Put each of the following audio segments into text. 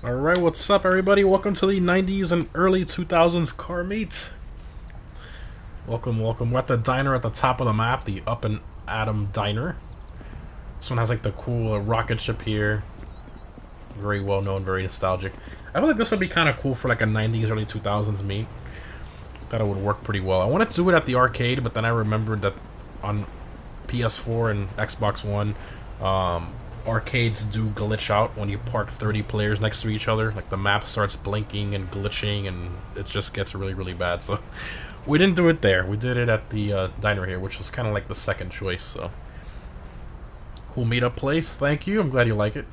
Alright, what's up everybody? Welcome to the 90s and early 2000s car meet. Welcome, welcome. We're at the diner at the top of the map, the Up and Atom Diner. This one has like the cool rocket ship here. Very well known, very nostalgic. I feel like this would be kind of cool for like a 90s, early 2000s meet. Thought it would work pretty well. I wanted to do it at the arcade, but then I remembered that on PS4 and Xbox One, arcades do glitch out when you park 30 players next to each other. Like the map starts blinking and glitching, and it just gets really, really bad. So we didn't do it there. We did it at the diner here, which was kind of like the second choice. So cool meetup place. Thank you. I'm glad you like it.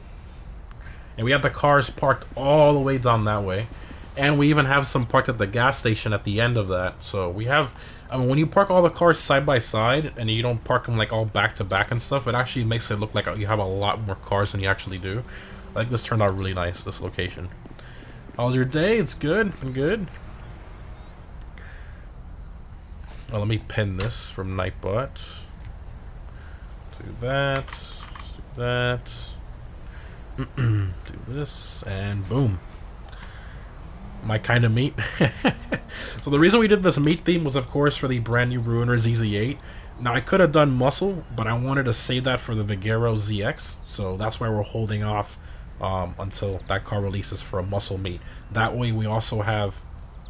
And we have the cars parked all the way down that way. And we even have some parked at the gas station at the end of that. So we have, I mean, when you park all the cars side by side and you don't park them like all back to back and stuff, it actually makes it look like you have a lot more cars than you actually do. I think this turned out really nice, this location. How was your day? It's good. Been good. Well, let me pin this from Nightbot. Do that. Do that. Do this, and boom. My kind of meat. So the reason we did this meat theme was, of course, for the brand new Ruiner ZZ8. Now I could have done muscle, but I wanted to save that for the Vigero ZX, so that's why we're holding off until that car releases for a muscle meet. That way we also have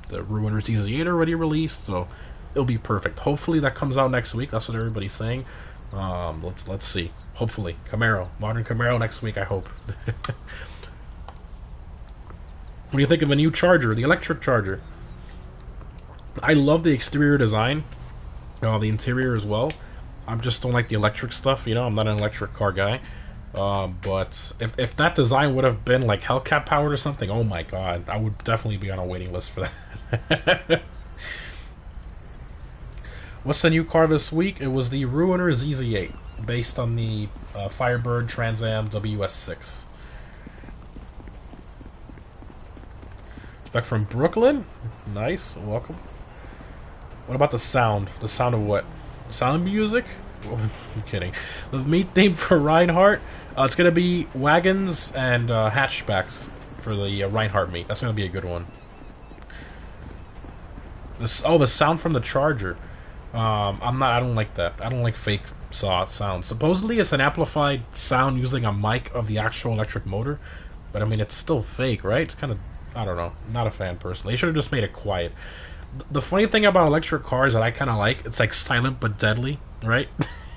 the Ruiner ZZ8 already released, so it'll be perfect. Hopefully that comes out next week. That's what everybody's saying. Let's see. Hopefully Camaro, modern Camaro next week. I hope. What do you think of a new Charger, the electric Charger? I love the exterior design, the interior as well. I just don't like the electric stuff, you know, I'm not an electric car guy. But if that design would have been like Hellcat powered or something, oh my god, I would definitely be on a waiting list for that. What's the new car this week? It was the Ruiner ZZ8, based on the Firebird Trans Am WS6. Back from Brooklyn? Nice, welcome. What about the sound? The sound of what? Sound music? Oh, I'm kidding. The meat theme for Reinhardt, it's going to be wagons and hatchbacks for the Reinhardt meet. That's going to be a good one. The sound from the Charger. I don't like that. I don't like fake sound. Supposedly it's an amplified sound using a mic of the actual electric motor, but I mean, it's still fake, right? It's kind of, I don't know. Not a fan personally. They should have just made it quiet. The funny thing about electric cars that I kind of like, it's like silent but deadly, right?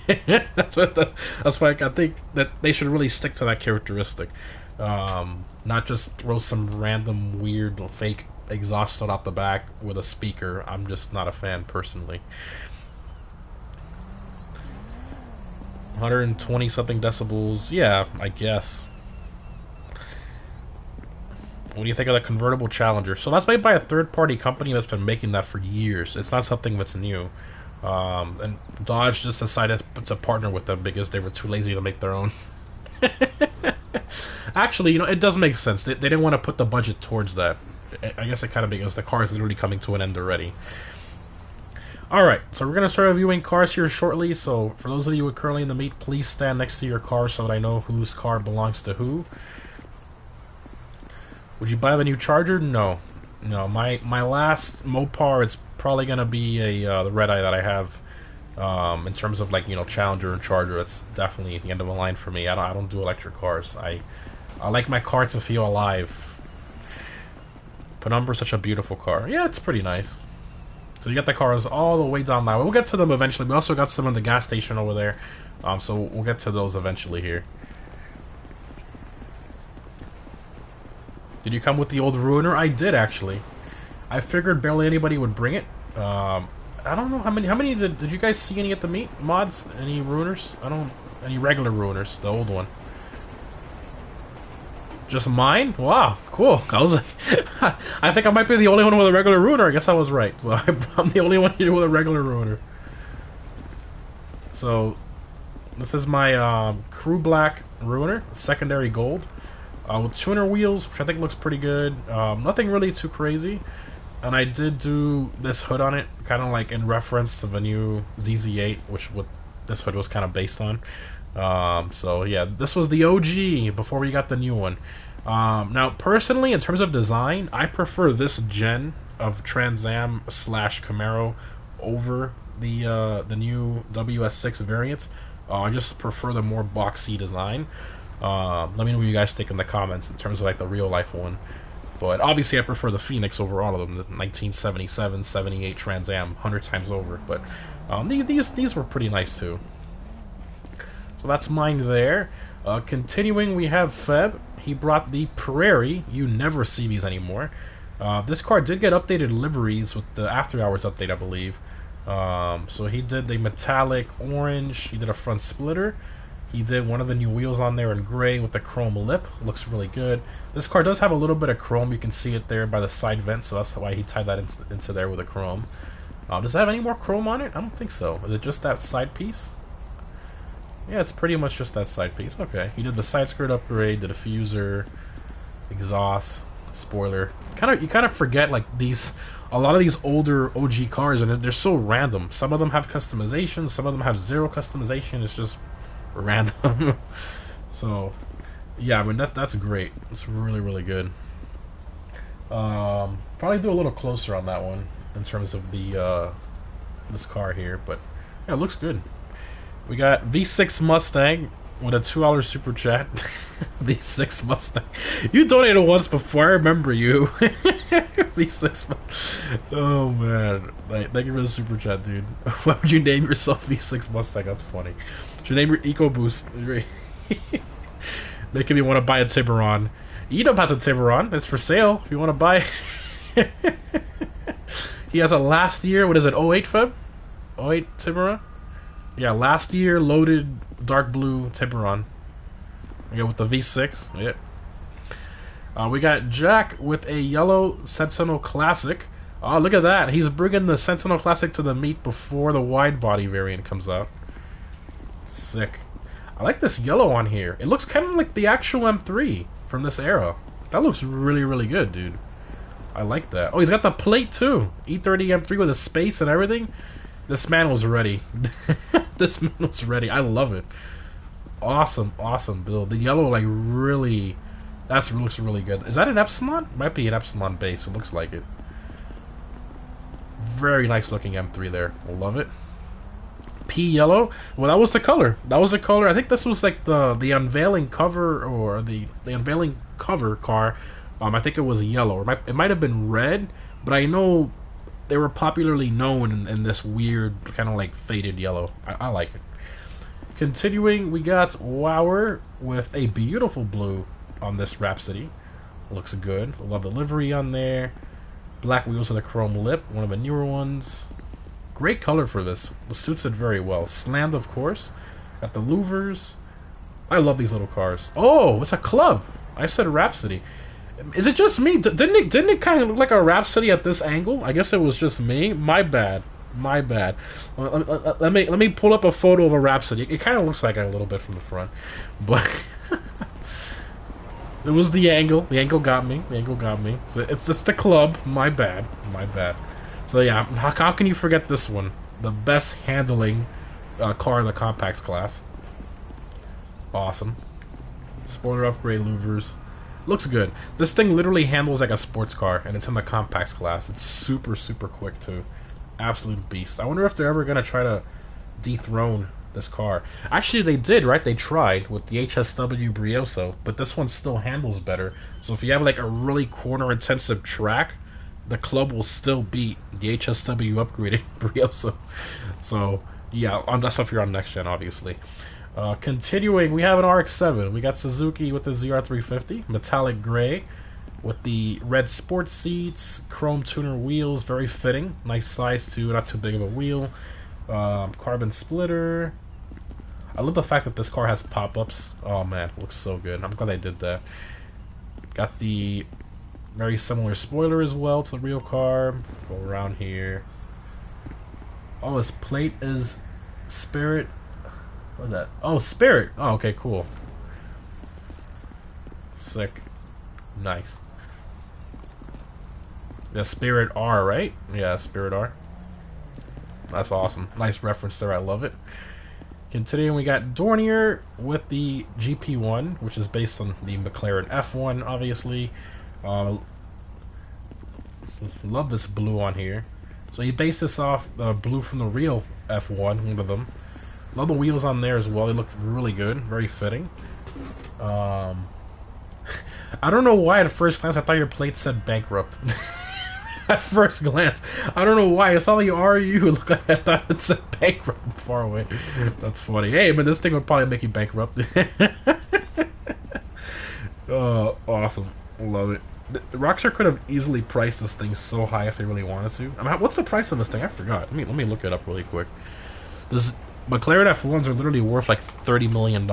that's why I think that they should really stick to that characteristic. Not just throw some random weird fake exhaust out the back with a speaker. I'm just not a fan personally. 120 something decibels. Yeah, I guess. What do you think of the convertible Challenger? So that's made by a third-party company that's been making that for years. It's not something that's new. And Dodge just decided to partner with them because they were too lazy to make their own. Actually, you know, it does make sense. They didn't want to put the budget towards that. I guess it kind of because the car is literally coming to an end already. Alright, so we're going to start reviewing cars here shortly. So for those of you who are currently in the meet, please stand next to your car so that I know whose car belongs to who. Would you buy the new Charger? No. No, my last Mopar is probably going to be the Red Eye that I have. In terms of, like, you know, Challenger and Charger, it's definitely the end of the line for me. I don't do electric cars. I like my car to feel alive. Penumbra is such a beautiful car. Yeah, it's pretty nice. So you got the cars all the way down that way. We'll get to them eventually. We also got some in the gas station over there. So we'll get to those eventually here. Did you come with the old Ruiner? I did, actually. I figured barely anybody would bring it. I don't know how many did you guys see any at the meet? Mods? Any Ruiners? Any regular Ruiners, the old one. Just mine? Wow, cool. I was like, I think I might be the only one with a regular Ruiner. I guess I was right. So I'm the only one here with a regular Ruiner. So this is my Crew Black Ruiner, secondary gold. With tuner wheels, which I think looks pretty good. Nothing really too crazy. And I did do this hood on it, kind of like in reference to the new ZZ8, which this hood was kind of based on. So yeah, this was the OG before we got the new one. Now, personally, in terms of design, I prefer this gen of Trans Am slash Camaro over the new WS6 variant. I just prefer the more boxy design. Let me know what you guys think in the comments in terms of like the real life one. But obviously, I prefer the Phoenix over all of them. The 1977, 78 Trans Am, 100 times over. But these were pretty nice too. So that's mine there. Continuing, we have Feb. He brought the Prairie. You never see these anymore. This car did get updated liveries with the after hours update, I believe. So he did the metallic orange. He did a front splitter. He did one of the new wheels on there in gray with the chrome lip. Looks really good. This car does have a little bit of chrome. You can see it there by the side vent, so that's why he tied that into there with a chrome. Does it have any more chrome on it? I don't think so. Is it just that side piece? Yeah, it's pretty much just that side piece. Okay. He did the side skirt upgrade, the diffuser, exhaust, spoiler. You kind of forget like a lot of these older OG cars, and they're so random. Some of them have customization, some of them have zero customization. It's just random. So yeah, I mean that's great. It's really, really good. Probably do a little closer on that one in terms of the this car here, but yeah, it looks good. We got V6 Mustang with a $2 super chat. V6 Mustang. You donated once before, I remember you. V6. Oh man. Thank you for the super chat, dude. Why would you name yourself V6 Mustang? That's funny. Should name your EcoBoost. Making me want to buy a Tiburon. Edom has a Tiburon. It's for sale if you want to buy. He has a last year, what is it, 08 Feb? 08 Tiburon? Yeah, last year loaded dark blue Tiburon. Yeah, with the V6. Yeah. We got Jack with a yellow Sentinel Classic. Oh, look at that. He's bringing the Sentinel Classic to the meet before the wide body variant comes out. Sick. I like this yellow on here. It looks kind of like the actual M3 from this era. That looks really, really good, dude. I like that. Oh, he's got the plate too. E30 M3 with a space and everything. This man was ready. This man was ready. I love it. Awesome, awesome build. The yellow, like, really... looks really good. Is that an Epsilon? Might be an Epsilon base. It looks like it. Very nice looking M3 there. I love it. P yellow. Well, that was the color. That was the color. I think this was like the unveiling cover, or the unveiling cover car. I think it was yellow. Or it might have been red, but I know they were popularly known in this weird kind of like faded yellow. I like it. Continuing, we got Wower with a beautiful blue on this Rhapsody. Looks good. Love the livery on there. Black wheels with a chrome lip. One of the newer ones. Great color for this. It suits it very well. Slammed, of course. Got the louvers. I love these little cars. Oh, it's a club. I said Rhapsody. Is it just me? Didn't it kind of look like a Rhapsody at this angle? I guess it was just me. My bad. My bad. Let me pull up a photo of a Rhapsody. It kind of looks like it a little bit from the front, but it was the angle. The angle got me. The angle got me. So it's just the club. My bad. My bad. So yeah, how can you forget this one? The best handling car in the compacts class. Awesome. Spoiler upgrade louvers. Looks good. This thing literally handles like a sports car, and it's in the compacts class. It's super, super quick too. Absolute beast. I wonder if they're ever going to try to dethrone this car. Actually, they did, right? They tried with the HSW Brioso, but this one still handles better. So if you have like a really corner-intensive track, the club will still beat the HSW upgraded Brioso. So yeah, that's if you're on next gen, obviously. Continuing, we have an RX-7. We got Suzuki with the ZR350, metallic gray, with the red sports seats, chrome tuner wheels, very fitting. Nice size too, not too big of a wheel. Carbon splitter. I love the fact that this car has pop-ups. Oh man, it looks so good. I'm glad they did that. Got the very similar spoiler as well to the real car. Go around here. Oh, his plate is Spirit. What is that? Oh, Spirit. Oh, okay, cool. Sick. Nice. Yeah, Spirit R, right? Yeah, Spirit R. That's awesome. Nice reference there. I love it. Continuing, we got Dornier with the GP1, which is based on the McLaren F1, obviously. Love this blue on here. So he based this off the blue from the real F1, one of them. Love the wheels on there as well. They look really good, very fitting. I don't know why at first glance I thought your plate said bankrupt. At first glance, I don't know why. I saw the RU. Look, I thought it said bankrupt far away. That's funny. Hey, but this thing would probably make you bankrupt. Oh, awesome. Love it. Rockstar could have easily priced this thing so high if they really wanted to. I mean, what's the price of this thing? I forgot. Let me look it up really quick. This McLaren F1s are literally worth like $30 million.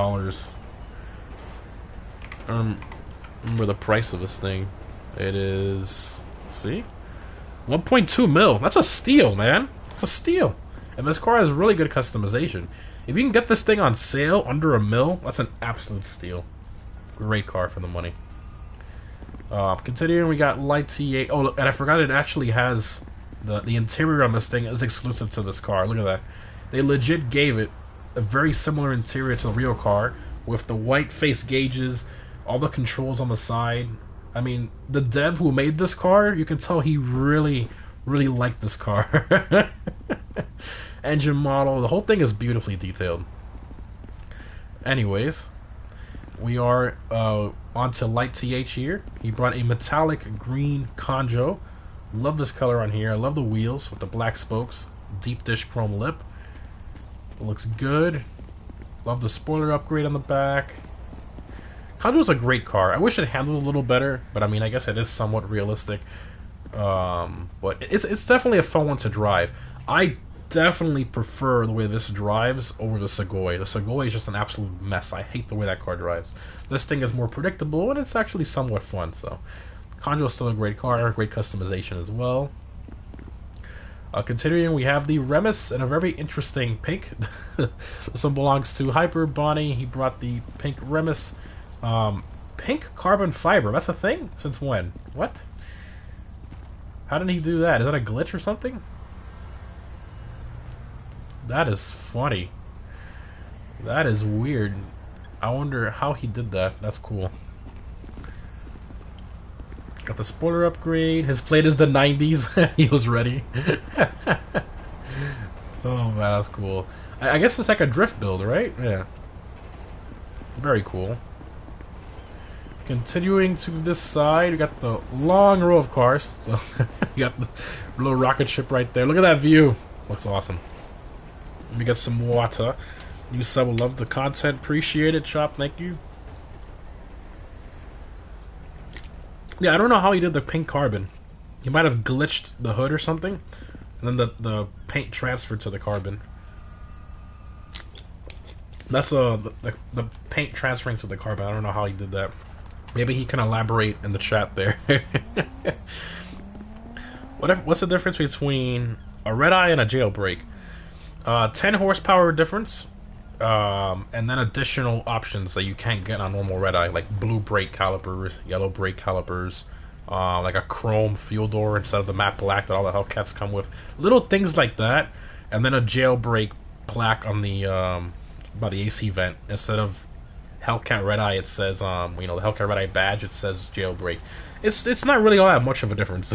Remember the price of this thing? It is, see, 1.2 mil. That's a steal, man. It's a steal. And this car has really good customization. If you can get this thing on sale under $1 mil, that's an absolute steal. Great car for the money. Continuing, we got Light T8. Oh, and I forgot it actually has the interior on this thing is exclusive to this car. Look at that. They legit gave it a very similar interior to the real car with the white face gauges, all the controls on the side. I mean, the dev who made this car, you can tell he really, really liked this car. Engine model, the whole thing is beautifully detailed. Anyways, we are onto Light TH here. He brought a metallic green Conjo. Love this color on here. I love the wheels with the black spokes, deep dish chrome lip. It looks good. Love the spoiler upgrade on the back. Conjo's a great car. I wish it handled a little better, but I mean, I guess it is somewhat realistic. But it's definitely a fun one to drive. I definitely prefer the way this drives over the Segoy. The Segoy is just an absolute mess. I hate the way that car drives. This thing is more predictable, and it's actually somewhat fun. So, Conjo is still a great car, great customization as well. Continuing, we have the Remus in a very interesting pink. This one belongs to Hyper Bonnie. He brought the pink Remus. Pink carbon fiber. That's a thing? Since when? What? How did he do that? Is that a glitch or something? That is funny. That is weird. I wonder how he did that. That's cool. Got the spoiler upgrade. His plate is the 90s. He was ready. Oh man, that's cool. I guess it's like a drift build, right? Yeah. Very cool. Continuing to this side, we got the long row of cars. So you got the little rocket ship right there. Look at that view. Looks awesome. We got some water. You sub will love the content. Appreciate it, Chop. Thank you. Yeah, I don't know how he did the pink carbon. He might have glitched the hood or something, and then the paint transferred to the carbon. That's the paint transferring to the carbon. I don't know how he did that. Maybe he can elaborate in the chat there. What's the difference between a red eye and a jailbreak? 10 horsepower difference, and then additional options that you can't get on normal red eye, like blue brake calipers, yellow brake calipers, like a chrome fuel door instead of the matte black that all the Hellcats come with. Little things like that, and then a jailbreak plaque on the by the AC vent. Instead of Hellcat red eye, it says the Hellcat red eye badge, it says jailbreak. It's not really all that much of a difference.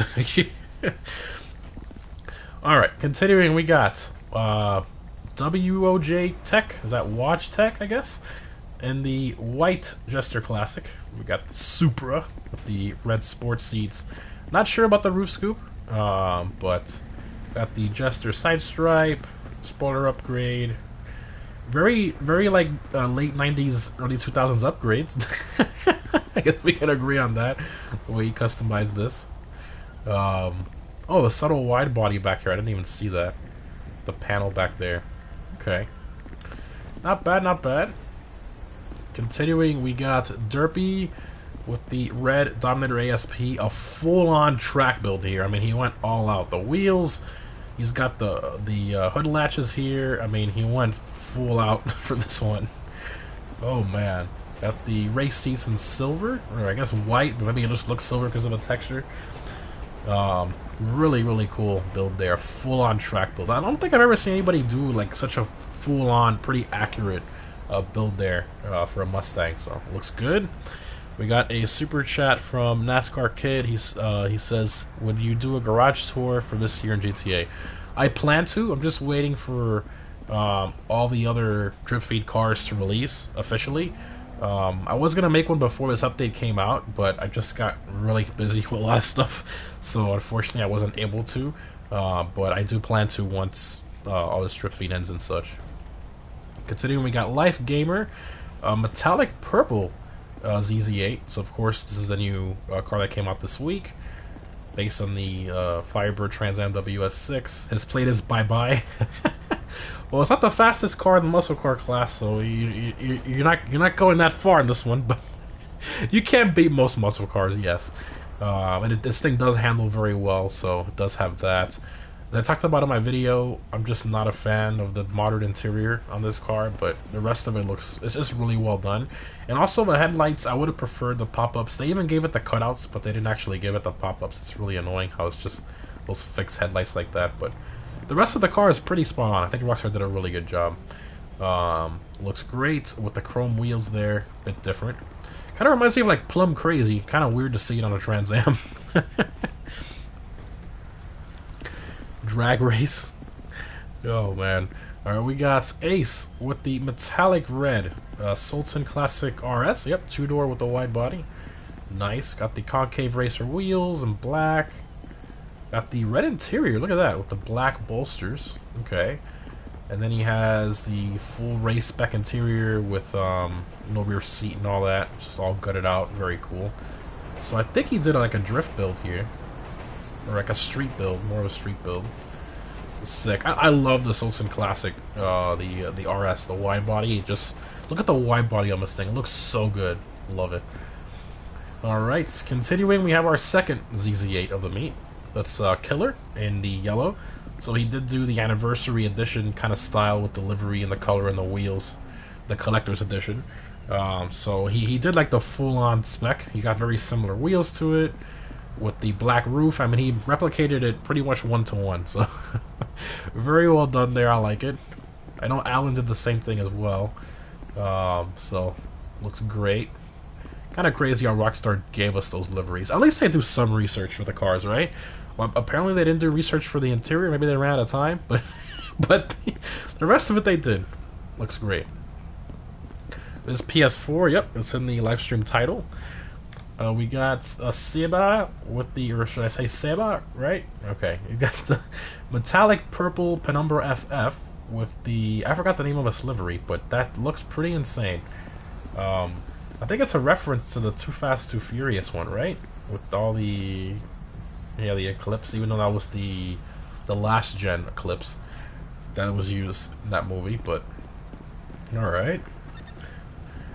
Alright, continuing, we got WOJ Tech, is that Watch Tech, I guess? And the white Jester Classic. We got the Supra with the red sports seats. Not sure about the roof scoop, but got the Jester side stripe, spoiler upgrade. Very, very like late 90s, early 2000s upgrades. I guess we can agree on that, the way he customized this. Oh, the subtle wide body back here, I didn't even see that. The panel back there. Okay. Not bad, not bad. Continuing, we got Derpy with the red Dominator ASP, a full-on track build here. I mean, he went all out. The wheels, he's got the hood latches here. I mean, he went full out for this one. Oh, man. Got the race seats in silver, or I guess white, but maybe it just looks silver because of the texture. Really cool build there. Full-on track build. I don't think I've ever seen anybody do like such a full-on, pretty accurate build there for a Mustang. So looks good. We got a super chat from NASCAR Kid. He says, "Would you do a garage tour for this year in GTA?" I plan to. I'm just waiting for all the other drip feed cars to release officially. I was gonna make one before this update came out, but I just got really busy with a lot of stuff, so unfortunately I wasn't able to. But I do plan to once all this drip feed ends and such. Continuing, we got Life Gamer, metallic purple ZZ8. So of course this is the new car that came out this week, based on the Firebird Trans Am WS6. His plate is bye bye. Well, it's not the fastest car in the muscle car class, so you're not going that far in this one, but you can beat most muscle cars, yes. And this thing does handle very well, so it does have that. As I talked about in my video, I'm just not a fan of the modern interior on this car, but the rest of it it's just really well done. And also the headlights, I would have preferred the pop-ups. They even gave it the cutouts, but they didn't actually give it the pop-ups. It's really annoying how it's just those fixed headlights like that, but the rest of the car is pretty spot on. I think Rockstar did a really good job. Looks great with the chrome wheels there, a bit different. Kind of reminds me of like Plum Crazy. Kind of weird to see it on a Trans Am. Drag race. Oh man. Alright, we got Ace with the metallic red Sultan Classic RS. Yep, two-door with the wide body. Nice. Got the concave racer wheels in black. Got the red interior, look at that, with the black bolsters. Okay. And then he has the full race spec interior with no rear seat and all that. Just all gutted out, very cool. So I think he did like a drift build here. Or like a street build, more of a street build. Sick. I love the Sultan Classic, the RS, the wide body. Just look at the wide body on this thing. It looks so good. Love it. Alright, continuing, we have our second ZZ8 of the meet. That's Killer in the yellow. So he did do the anniversary edition kind of style with the livery and the color and the wheels, the collector's edition. So he did like the full-on spec. He got very similar wheels to it with the black roof. I mean, he replicated it pretty much one-to-one. So very well done there. I like it. I know Alan did the same thing as well. So looks great. Kind of crazy how Rockstar gave us those liveries. At least they do some research for the cars, right? Well, apparently they didn't do research for the interior. Maybe they ran out of time, but the rest of it they did. Looks great. This PS4, yep, it's in the Livestream title. We got Seba with the, or should I say Seba, right? Okay, you got the metallic purple Penumbra FF with the, I forgot the name of its livery, but that looks pretty insane. I think it's a reference to the Too Fast, Too Furious one, right? With all the, yeah, the Eclipse, even though that was the last gen Eclipse that was used in that movie, but alright.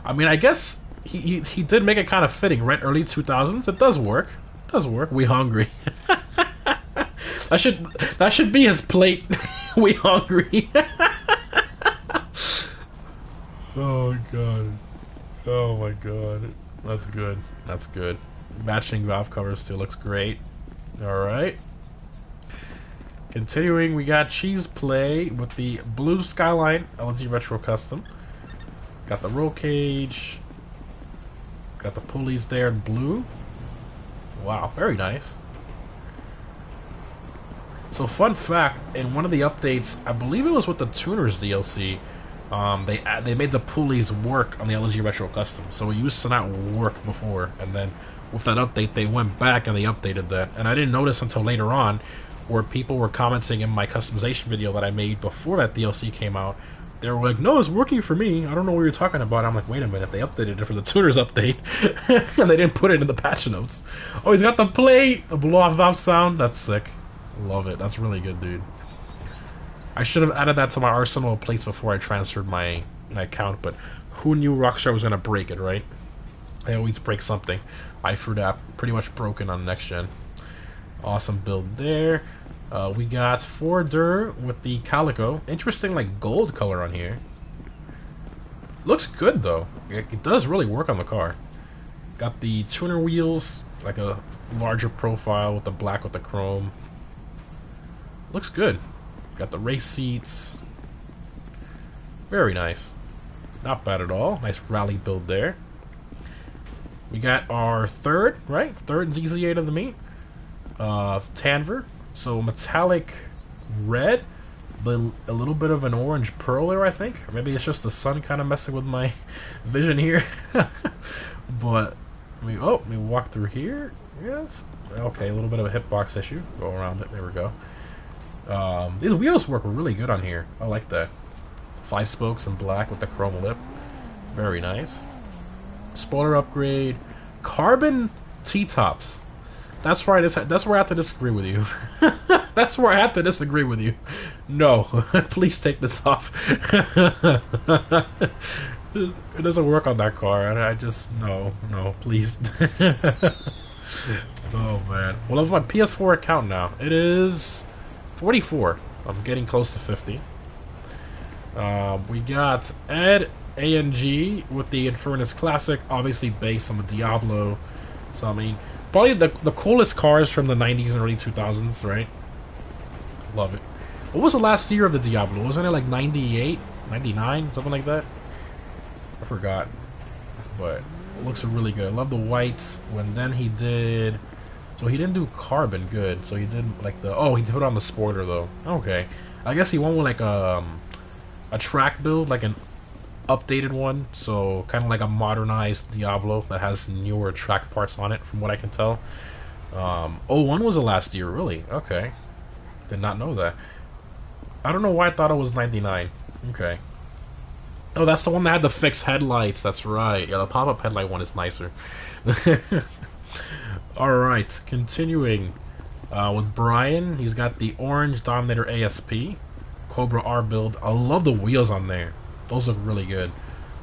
I mean, I guess he did make it kind of fitting, right? Early 2000s, it does work. It does work. We hungry. that should be his plate. We hungry. Oh god. Oh my god. That's good. That's good. Matching valve covers too, looks great. Alright. Continuing, we got Cheese Play with the Blue Skyline LG Retro Custom. Got the roll cage. Got the pulleys there in blue. Wow, very nice. So fun fact, in one of the updates, I believe it was with the Tuners DLC, they made the pulleys work on the LG Retro Custom. So it used to not work before, and then with that update they went back and they updated that. And I didn't notice until later on, where people were commenting in my customization video that I made before that DLC came out. They were like, no, it's working for me. I don't know what you're talking about. I'm like, wait a minute, they updated it for the Tuners update. And they didn't put it in the patch notes. Oh, he's got the plate! A blow-off valve sound. That's sick. Love it. That's really good, dude. I should have added that to my arsenal of plates before I transferred my account, but who knew Rockstar was going to break it, right? They always break something. I threw that pretty much broken on next gen. Awesome build there. We got Forder with the Calico. Interesting, like, gold color on here. Looks good, though. It does really work on the car. Got the tuner wheels, like a larger profile with the black with the chrome. Looks good. Got the race seats. Very nice. Not bad at all. Nice rally build there. We got our third ZZ8 of the meet. Tanver. So metallic red, but a little bit of an orange pearl there, I think. Or maybe it's just the sun kind of messing with my vision here. But let me walk through here. Yes. Okay, a little bit of a hitbox issue. Go around it. There we go. These wheels work really good on here. I like that. 5 spokes in black with the chrome lip. Very nice. Spoiler upgrade. Carbon T-tops. That's where I have to disagree with you. That's where I have to disagree with you. No, please take this off. It doesn't work on that car. I just no, please. Oh man. Well, it's my PS4 account now. It is 44. I'm getting close to 50. We got Ed ANG with the Infernus Classic, obviously based on the Diablo. So I mean, probably the coolest cars from the 90s and early 2000s, right? Love it. What was the last year of the Diablo? Wasn't it like 98, 99, something like that? I forgot. But it looks really good. I love the white. When then he did. So he didn't do carbon good. So he did like the. Oh, he put on the spoiler though. Okay. I guess he went with like a track build, like an updated one. So kind of like a modernized Diablo that has newer track parts on it, from what I can tell. 01 was the last year, really. Okay. Did not know that. I don't know why I thought it was 99. Okay. Oh, that's the one that had the fixed headlights. That's right. Yeah, the pop-up headlight one is nicer. Alright, continuing with Brian. He's got the orange Dominator ASP. Cobra R build. I love the wheels on there. Those look really good.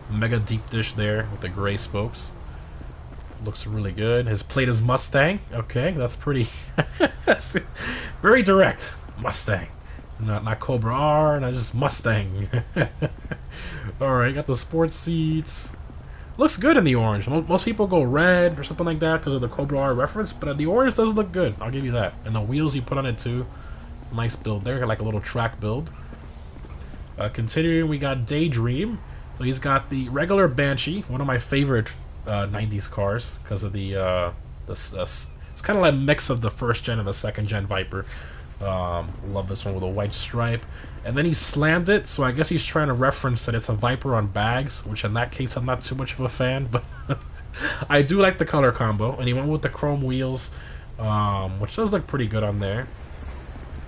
Mega deep dish there with the gray spokes. Looks really good. His plate is Mustang. Okay, that's pretty... very direct. Mustang. Not Cobra R, not just Mustang. Alright, got the sports seats. Looks good in the orange. Most people go red or something like that because of the Cobra R reference, but the orange does look good. I'll give you that. And the wheels you put on it too. Nice build there, like a little track build. Continuing, we got Daydream. So he's got the regular Banshee, one of my favorite 90s cars because of the it's kind of like a mix of the first gen and the second gen Viper. Love this one with a white stripe. And then he slammed it, so I guess he's trying to reference that it's a Viper on bags, which in that case I'm not too much of a fan, but I do like the color combo. And he went with the chrome wheels, which does look pretty good on there.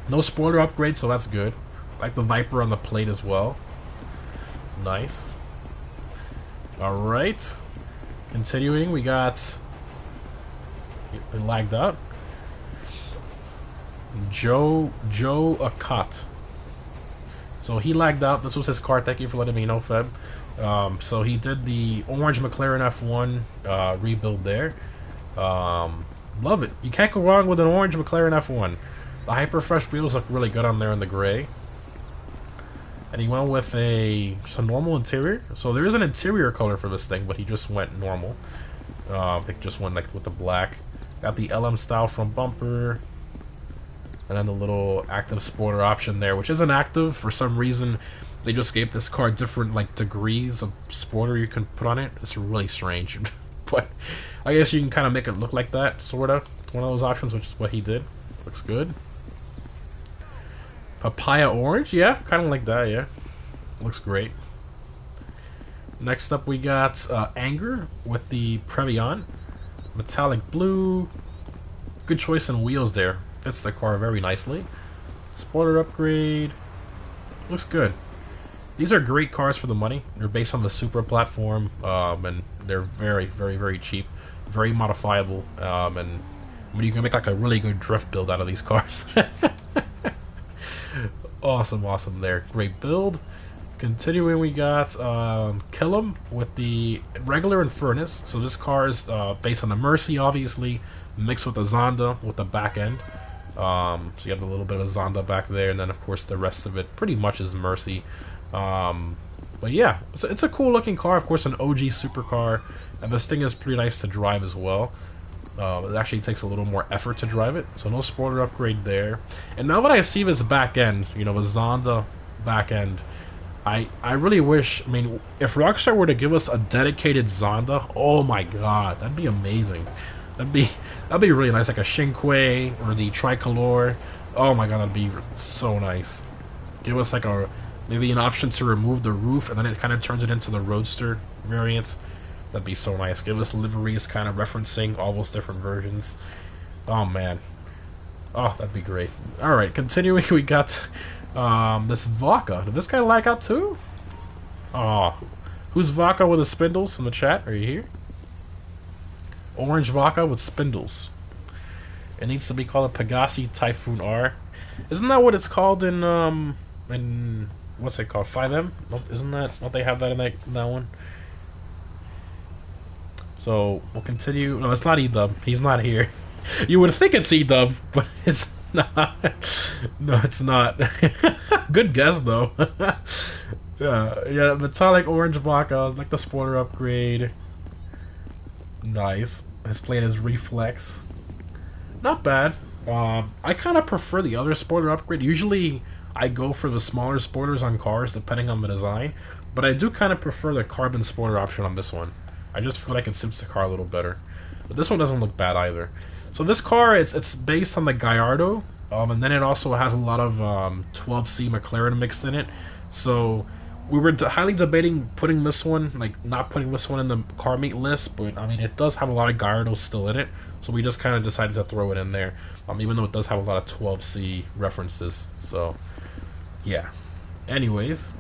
No spoiler upgrade, so that's good. I like the Viper on the plate as well. Nice. Alright. Continuing, we got... It lagged out. Joe Akat. So he lagged out. This was his car. Thank you for letting me know, Feb. So he did the orange McLaren F1 rebuild there. Love it. You can't go wrong with an orange McLaren F1. The Hyperfresh wheels look really good on there in the gray. And he went with just a normal interior. So there is an interior color for this thing, but he just went normal. I think just went like with the black. Got the LM style front bumper. And then the little active spoiler option there, which isn't active for some reason. They just gave this car different like degrees of spoiler you can put on it. It's really strange, but I guess you can kind of make it look like that, sorta. One of those options, which is what he did. Looks good. Papaya orange, yeah, kind of like that, yeah. Looks great. Next up, we got Anger with the Prairie, metallic blue. Good choice in wheels there. Fits the car very nicely. Spoiler upgrade. Looks good. These are great cars for the money. They're based on the Supra platform, and they're very, very, very cheap. Very modifiable, and you can make like a really good drift build out of these cars. Awesome there. Great build. Continuing, we got Killam with the regular Infernus. So this car is based on the Mercy, obviously, mixed with the Zonda with the back end. So you have a little bit of Zonda back there, and then of course the rest of it pretty much is Mercy. But yeah, it's a cool looking car. Of course, an OG supercar, and this thing is pretty nice to drive as well. It actually takes a little more effort to drive it, so no spoiler upgrade there. And now that I see this back end, you know, the Zonda back end, I really wish, I mean, if Rockstar were to give us a dedicated Zonda, oh my god, that'd be amazing. That'd be really nice, like a Shinkway or the Tricolor. Oh my god, that'd be so nice. Give us like maybe an option to remove the roof, and then it kind of turns it into the Roadster variant. That'd be so nice. Give us liveries kind of referencing all those different versions. Oh man. Oh, that'd be great. Alright, continuing, we got this Vodka. Did this guy lag out too? Oh. Who's Vodka with the spindles in the chat? Are you here? Orange Vodka with spindles. It needs to be called a Pegasi Typhoon R. Isn't that what it's called in what's it called? 5M? Isn't that, don't they have that in that one? So we'll continue. No, it's not E-Dub. He's not here. You would think it's E-Dub, but it's not. No, it's not. Good guess though. Yeah, metallic orange vodka. I like the spoiler upgrade. Nice. His plane is reflex. Not bad. I kind of prefer the other spoiler upgrade. Usually I go for the smaller spoilers on cars depending on the design, but I do kind of prefer the carbon spoiler option on this one. I just feel like it suits the car a little better. But this one doesn't look bad either. So this car, it's based on the Gallardo, and then it also has a lot of 12C McLaren mixed in it. So we were highly debating putting this one, like not putting this one in the car meet list, but I mean it does have a lot of Gallardo still in it, so we just kind of decided to throw it in there, even though it does have a lot of 12C references. So yeah. Anyways,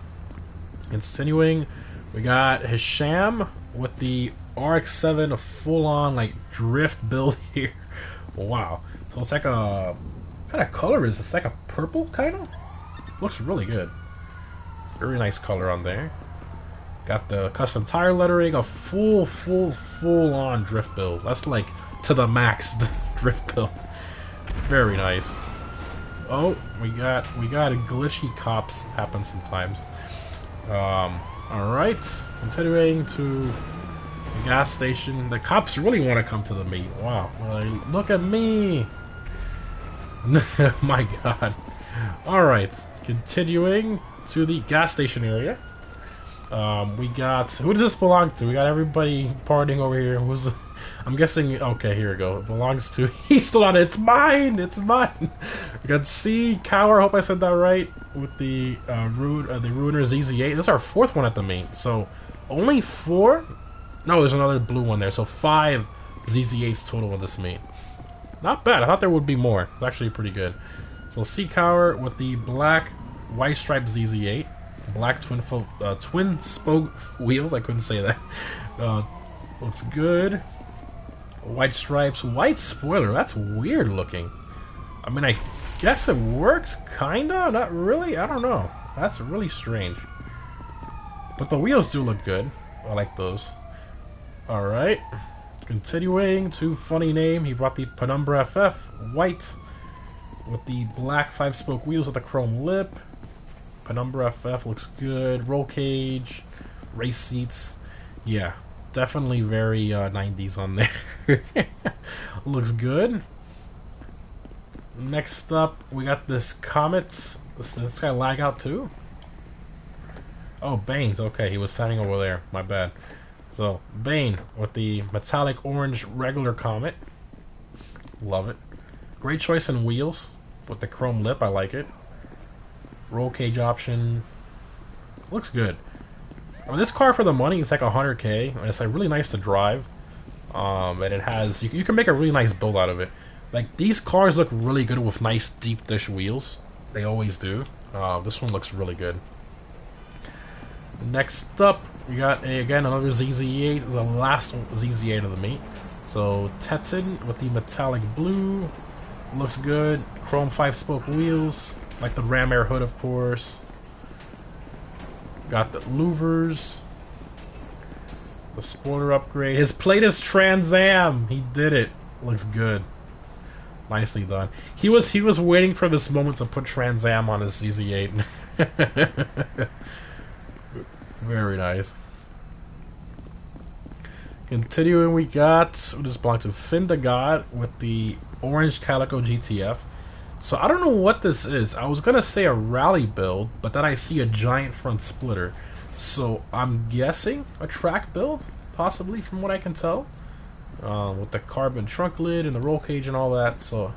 continuing, we got Hisham with the RX-7, a full-on like drift build here. Wow. So it's like a, what kind of color is it? It's like a purple kind of. Looks really good. Very nice color on there. Got the custom tire lettering, a full-on drift build. That's like to the max drift build. Very nice. Oh, we got a glitchy cops happen sometimes. Alright, continuing to the gas station. The cops really want to come to the meet. Wow, like, look at me! My god. Alright, continuing to the gas station area. We got, who does this belong to? We got everybody partying over here. I'm guessing, okay, here we go. It belongs to, he's still on it. It's mine! It's mine! We got C. Cower, I hope I said that right, with the Ruiner ZZ8. This is our fourth one at the meet. So, only 4? No, there's another blue one there. So, 5 ZZ8s total in this meet. Not bad. I thought there would be more. It's actually pretty good. So, C. Cower with the black white stripe ZZ8. Black twin spoke wheels. I couldn't say that. Looks good. White stripes, white spoiler. That's weird looking. I mean, I guess it works, kinda. Not really. I don't know. That's really strange. But the wheels do look good. I like those. All right. Continuing to funny name. He brought the Penumbra FF white with the black 5-spoke wheels with the chrome lip. Penumbra FF looks good. Roll cage, race seats. Yeah. Definitely very 90s on there. Looks good. Next up, we got this Comet. This guy lag out too? Oh, Bane's. Okay, he was standing over there. My bad. So, Bane with the metallic orange regular Comet. Love it. Great choice in wheels with the chrome lip. I like it. Roll cage option. Looks good. I mean, this car for the money is like 100K, and it's like really nice to drive. And it has, you can make a really nice build out of it. Like, these cars look really good with nice deep dish wheels. They always do. This one looks really good. Next up, we got again another ZZ8. The last ZZ8 of the meet. So Teton with the metallic blue. Looks good. Chrome 5-spoke wheels. Like the Ram Air hood, of course. Got the louvers. The spoiler upgrade. His plate is Trans Am. He did it. Looks good. Nicely done. He was waiting for this moment to put Trans Am on his ZZ8. Very nice. Continuing, we got what does belong to Finn the God with the orange Calico GTF. So I don't know what this is. I was gonna say a rally build, but then I see a giant front splitter. So I'm guessing a track build, possibly from what I can tell, with the carbon trunk lid and the roll cage and all that. So,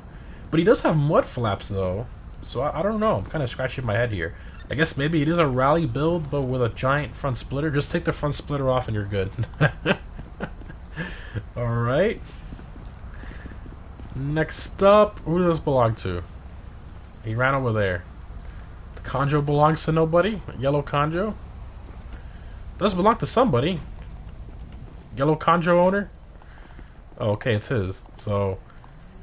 but he does have mud flaps though. So I don't know. I'm kind of scratching my head here. I guess maybe it is a rally build, but with a giant front splitter. Just take the front splitter off and you're good. Alright. Next up, who does this belong to? He ran over there. The Conjo belongs to nobody? Yellow Conjo? Does belong to somebody. Yellow Conjo owner? Oh, okay, it's his. So,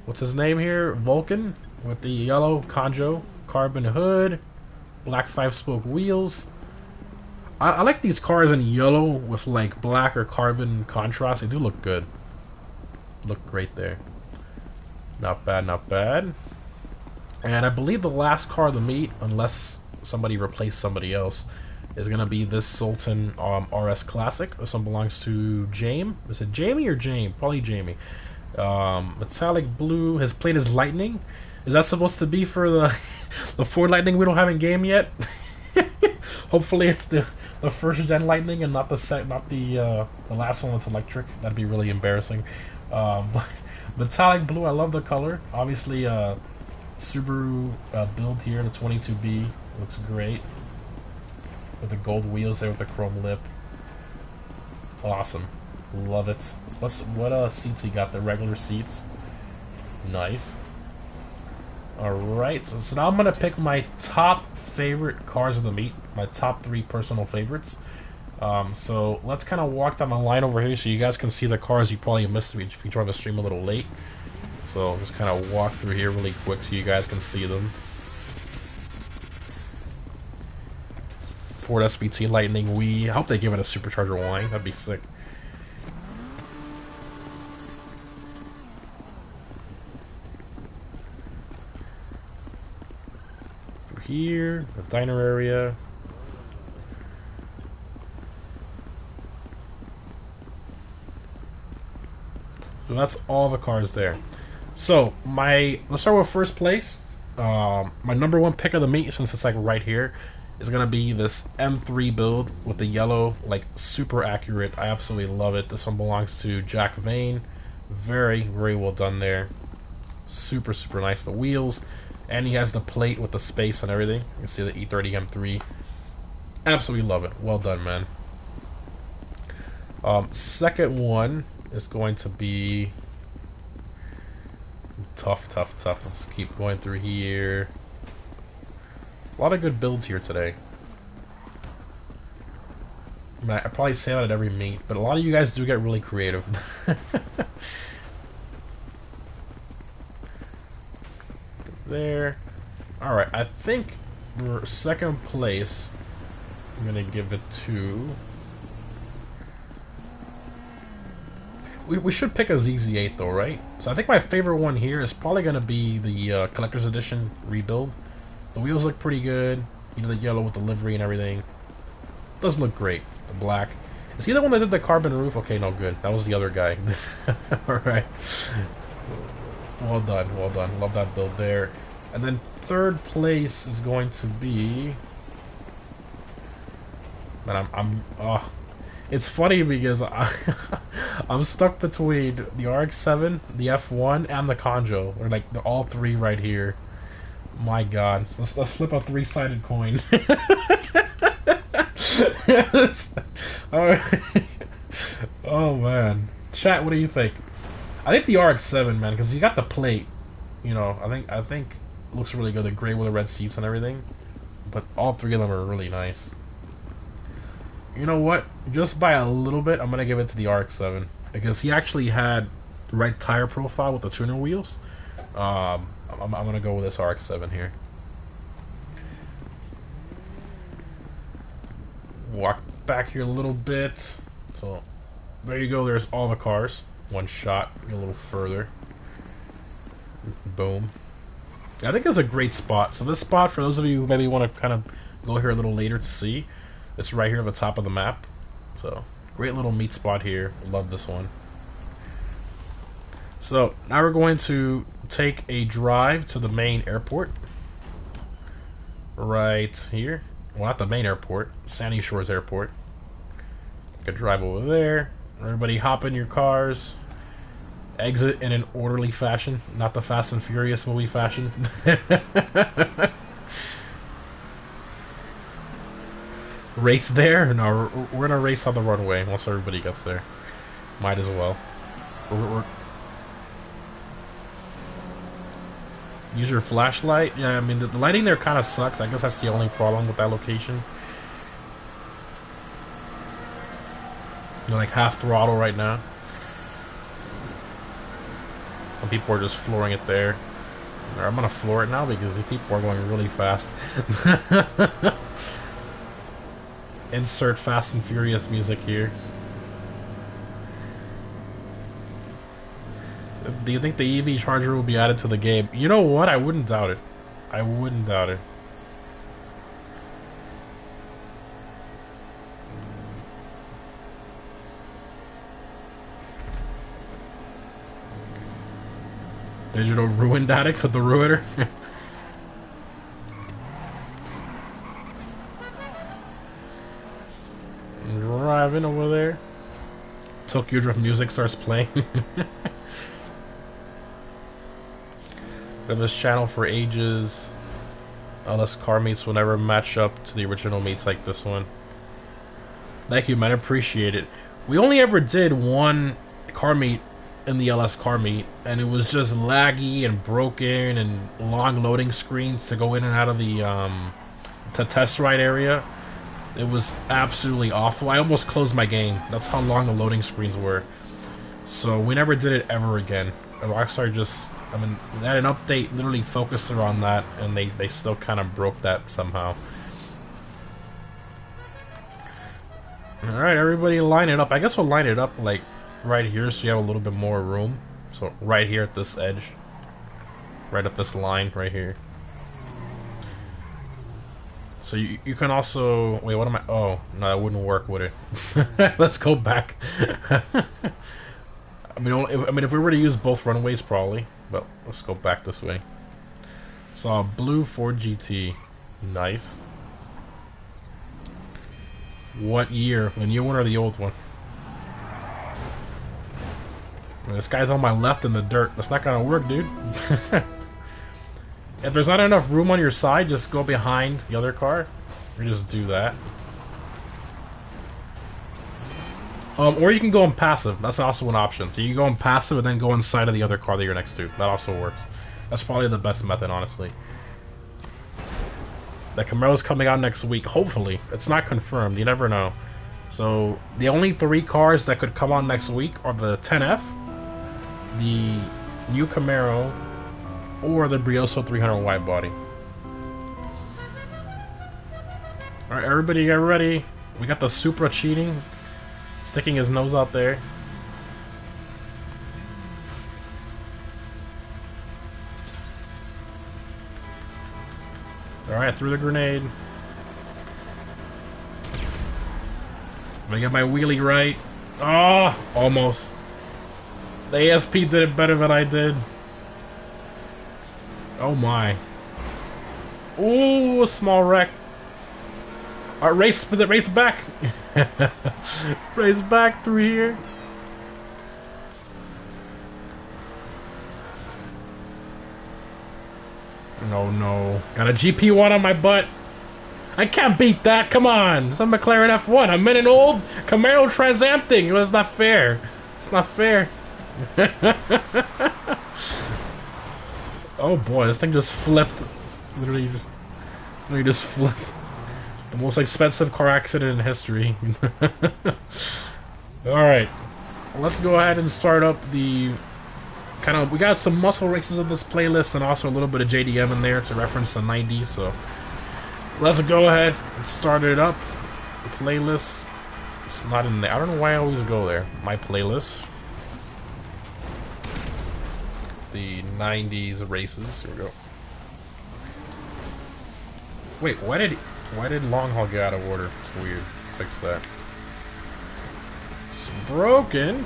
what's his name here? Vulcan with the yellow Conjo carbon hood, black 5-spoke wheels. I like these cars in yellow with like black or carbon contrast. They do look good. Look great there. Not bad, not bad. And I believe the last car of the meet, unless somebody replaced somebody else, is going to be this Sultan RS Classic. This one belongs to Jamie. Is it Jamie or Jame? Probably Jamie. Metallic blue. His plate is Lightning. Is that supposed to be for the Ford Lightning we don't have in game yet? Hopefully it's the first gen Lightning and not the last one that's electric. That'd be really embarrassing. Metallic blue, I love the color. Obviously, Subaru build here, the 22B looks great with the gold wheels there with the chrome lip. Awesome, love it. What seats he got? The regular seats. Nice. Alright, so now I'm going to pick my top favorite cars of the meet, my top 3 personal favorites. So let's kind of walk down the line over here so you guys can see the cars you probably missed if you joined the stream a little late. So just kind of walk through here really quick so you guys can see them. Ford SPT Lightning Wii. I hope they give it a supercharger line. That'd be sick. Here, the diner area. So that's all the cars there. So let's start with first place. My number 1 pick of the meet, since it's like right here, is gonna be this M3 build with the yellow, like super accurate. I absolutely love it. This one belongs to Jack Vane. Very, very well done there. Super, super nice. The wheels. And he has the plate with the space and everything. You can see the E30 M3. Absolutely love it. Well done, man. Second one is going to be tough. Let's keep going through here. A lot of good builds here today. I mean, I probably say that at every meet, but a lot of you guys do get really creative. There. Alright, I think for second place, I'm going to give it to... We should pick a ZZ8 though, right? So I think my favorite one here is probably going to be the Collector's Edition rebuild. The wheels look pretty good. You know, the yellow with the livery and everything. Does look great. The black. Is he the one that did the carbon roof? Okay, no, good. That was the other guy. Alright. Well done, well done. Love that build there. And then third place is going to be... Man, it's funny because I'm stuck between the RX-7, the F1, and the Conjo. They're like all 3 right here. My God, let's flip a 3-sided coin. Oh man, chat, what do you think? I think the RX-7, man, because you got the plate. You know, I think it looks really good. The gray with the red seats and everything. But all 3 of them are really nice. You know what? Just by a little bit, I'm gonna give it to the RX-7 because he actually had the right tire profile with the tuner wheels. I'm gonna go with this RX-7 here. Walk back here a little bit. So there you go. There's all the cars. One shot. Get a little further. Boom. Yeah, I think it's a great spot. So this spot, for those of you who maybe want to kind of go here a little later to see, It's right here at the top of the map. So, great little meet spot here. Love this one. So, now we're going to take a drive to the main airport. Right here. Well, not the main airport. Sandy Shores Airport. Take a drive over there. Everybody hop in your cars. Exit in an orderly fashion. Not the Fast and Furious movie fashion. Race there? No, we're gonna race on the runway once everybody gets there. Might as well. Use your flashlight? Yeah, I mean, the lighting there kind of sucks. I guess that's the only problem with that location. You're like half throttle right now. Some people are just flooring it there. I'm gonna floor it now because these people are going really fast. Insert Fast and Furious music here. Do you think the EV charger will be added to the game? You know what? I wouldn't doubt it. I wouldn't doubt it. Digital ruined addict with the ruiner. Driving over there. Tokyo Drift music starts playing. Been this channel for ages. Unless car meets will never match up to the original meets like this one. Thank you, man. I appreciate it. We only ever did one car meet in the LS car meet, and it was just laggy and broken and long loading screens to go in and out of the test ride area. It was absolutely awful. I almost closed my game. That's how long the loading screens were. So we never did it ever again. And Rockstar just, I mean, they had an update literally focused around that, and they still kind of broke that somehow. Alright, everybody line it up. I guess we'll line it up like right here so you have a little bit more room. So right here at this edge. Right up this line right here. So you can also... Wait, what am I... Oh, no, that wouldn't work, would it? Let's go back. I mean, if we were to use both runways, probably. But let's go back this way. So, blue Ford GT. Nice. What year? The new one or the old one? I mean, this guy's on my left in the dirt. That's not gonna work, dude. If there's not enough room on your side, just go behind the other car. Or just do that. Or you can go in passive. That's also an option. So you can go in passive and then go inside of the other car that you're next to. That also works. That's probably the best method, honestly. The Camaro's coming out next week, hopefully. It's not confirmed. You never know. So the only 3 cars that could come on next week are the 10F, the new Camaro, or the Brioso 300 wide body. Alright, everybody get ready. We got the Supra cheating, sticking his nose out there. Alright, threw the grenade. I'm gonna get my wheelie right. Oh, almost. The ASP did it better than I did. Oh my. Ooh, a small wreck. Alright, race back. Race back through here. No, no. Got a GP1 on my butt. I can't beat that. Come on. It's a McLaren F1. I'm in an old Camaro Trans Am thing. It's not fair. It's not fair. Oh boy, this thing just flipped. Literally just flipped. The most expensive car accident in history. Alright. Let's go ahead and start up the... we got some muscle races in this playlist and also a little bit of JDM in there to reference the 90s, so... Let's go ahead and start it up. The playlist... It's not in there. I don't know why I always go there. My playlist. The 90s races. Here we go. Wait, why did he... Why did long haul get out of order? It's weird. Fix that. It's broken.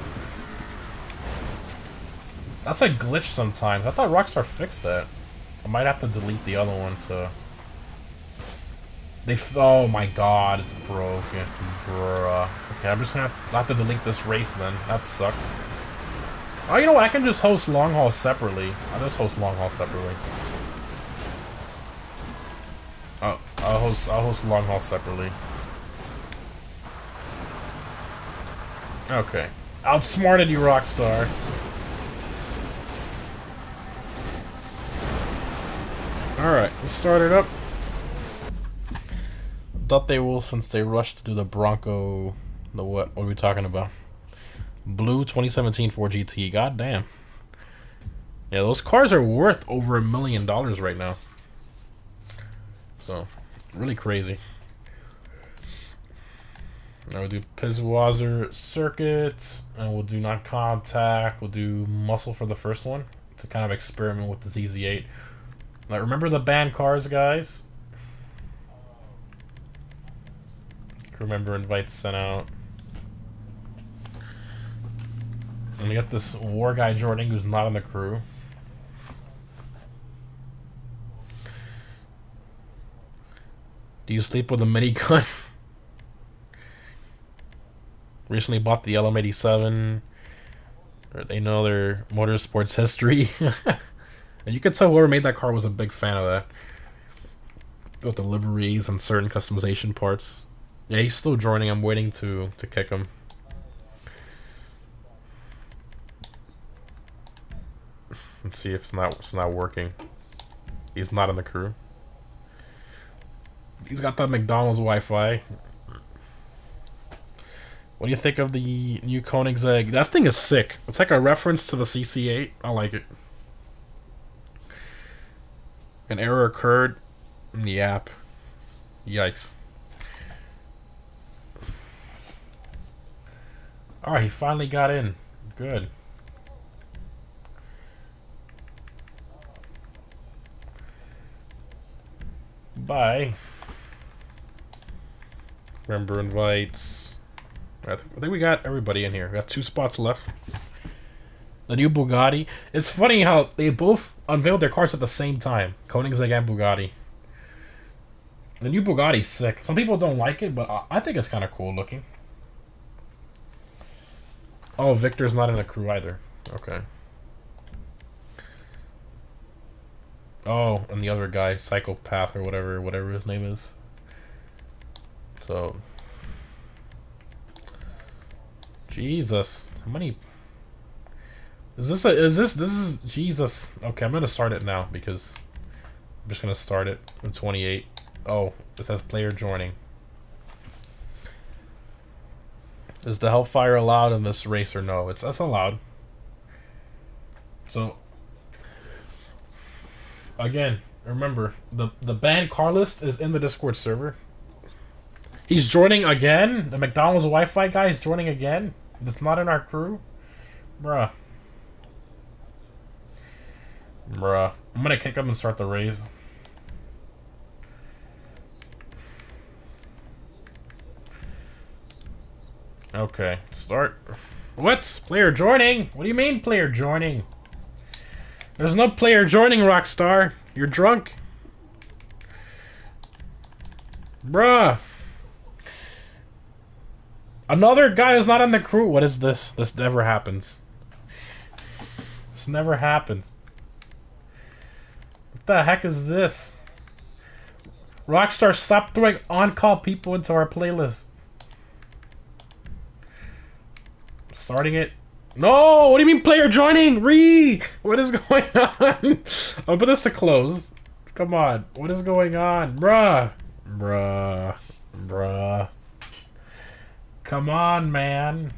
That's a glitch sometimes. I thought Rockstar fixed that. I might have to delete the other one to... Oh my god, it's broken. Bruh. Okay, I'm just gonna have to delete this race then. That sucks. Oh, you know what? I can just host long haul separately. I'll just host long haul separately. Oh, I'll host long haul separately. Okay. Outsmarted you, Rockstar. Alright, let's start it up. Thought they will since they rushed to do the Bronco. The what? What are we talking about? Blue 2017 Ford GT. God damn. Yeah, those cars are worth over $1 million right now. So, really crazy. Now we'll do Pizwazer circuits, and we'll do non-contact. We'll do muscle for the first one to kind of experiment with the ZZ8. Now remember the banned cars, guys. Crew member invites sent out. And we got this war guy joining who's not on the crew. Do you sleep with a minigun? Recently bought the LM87. Or they know their motorsports history. And you could tell whoever made that car was a big fan of that. With the liveries and certain customization parts. Yeah, he's still joining. I'm waiting to kick him. Let's see if it's not working. He's not in the crew. He's got that McDonald's Wi-Fi. What do you think of the new Koenigsegg? That thing is sick. It's like a reference to the CC8. I like it. An error occurred in the app. Yikes. Alright, he finally got in. Good. Bye. Member invites. I think we got everybody in here. We got 2 spots left. The new Bugatti. It's funny how they both unveiled their cars at the same time. Koenigsegg and Bugatti. The new Bugatti's sick. Some people don't like it, but I think it's kind of cool looking. Oh, Victor's not in the crew either. Okay. Oh, and the other guy, Psychopath or whatever his name is. So, Jesus, how many? This is Jesus? Okay, I'm gonna start it now because I'm just gonna start it with 28. Oh, it says player joining. Is the Hellfire allowed in this race or no? That's allowed. So again, remember the banned car list is in the Discord server. He's joining again. The McDonald's Wi-Fi guy is joining again. That's not in our crew, bruh. Bruh, I'm gonna kick him and start the race. Okay, start. What? Player joining? What do you mean player joining? There's no player joining, Rockstar. You're drunk. Bruh. Another guy is not in the crew. What is this? This never happens. This never happens. What the heck is this? Rockstar, stop throwing on-call people into our playlist. Starting it. No! What do you mean player joining? What is going on? I'll put this to close. Come on. What is going on? Bruh. Come on, man.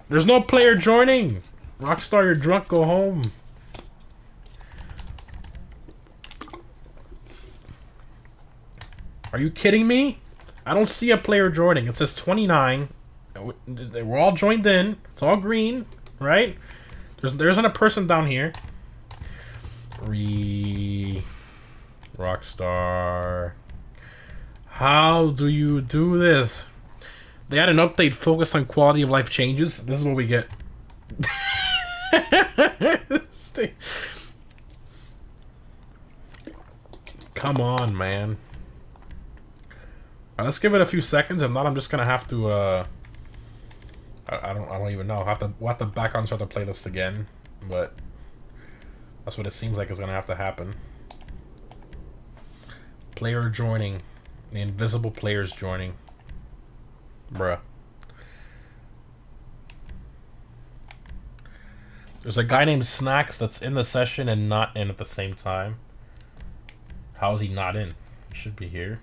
There's no player joining. Rockstar, you're drunk. Go home. Are you kidding me? I don't see a player joining. It says 29. We're all joined in. It's all green, right? There isn't a person down here. Rockstar. How do you do this? They had an update focused on quality of life changes. This is what we get. Come on, man. Let's give it a few seconds. If not, I'm just gonna have to. I don't even know. We'll have to back on start the playlist again, but that's what it seems like is gonna have to happen. Player joining. The invisible player's joining. Bruh. There's a guy named Snacks that's in the session and not in at the same time. How is he not in? He should be here.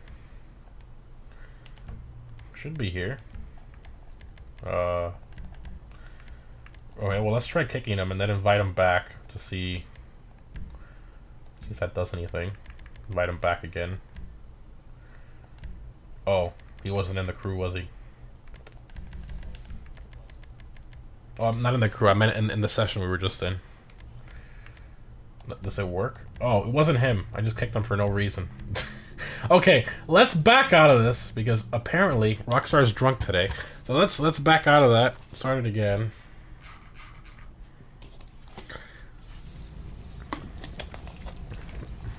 Should be here. Okay, well, let's try kicking him and then invite him back to see if that does anything. Invite him back again. Oh, he wasn't in the crew, was he? Oh, I'm not in the crew. I meant in the session we were just in. Does it work? Oh, it wasn't him. I just kicked him for no reason. Okay, let's back out of this because apparently Rockstar's drunk today. So let's back out of that. Start it again.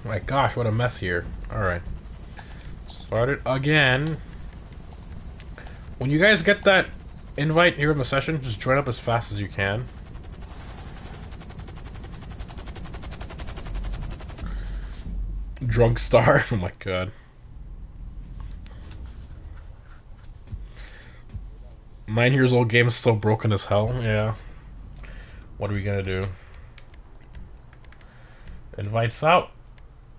My gosh, what a mess here. Alright. Start it again. When you guys get that invite here in the session, just join up as fast as you can. Drunk star. Oh my god. Nine-years-old game is still broken as hell. Yeah. What are we gonna do? Invites out.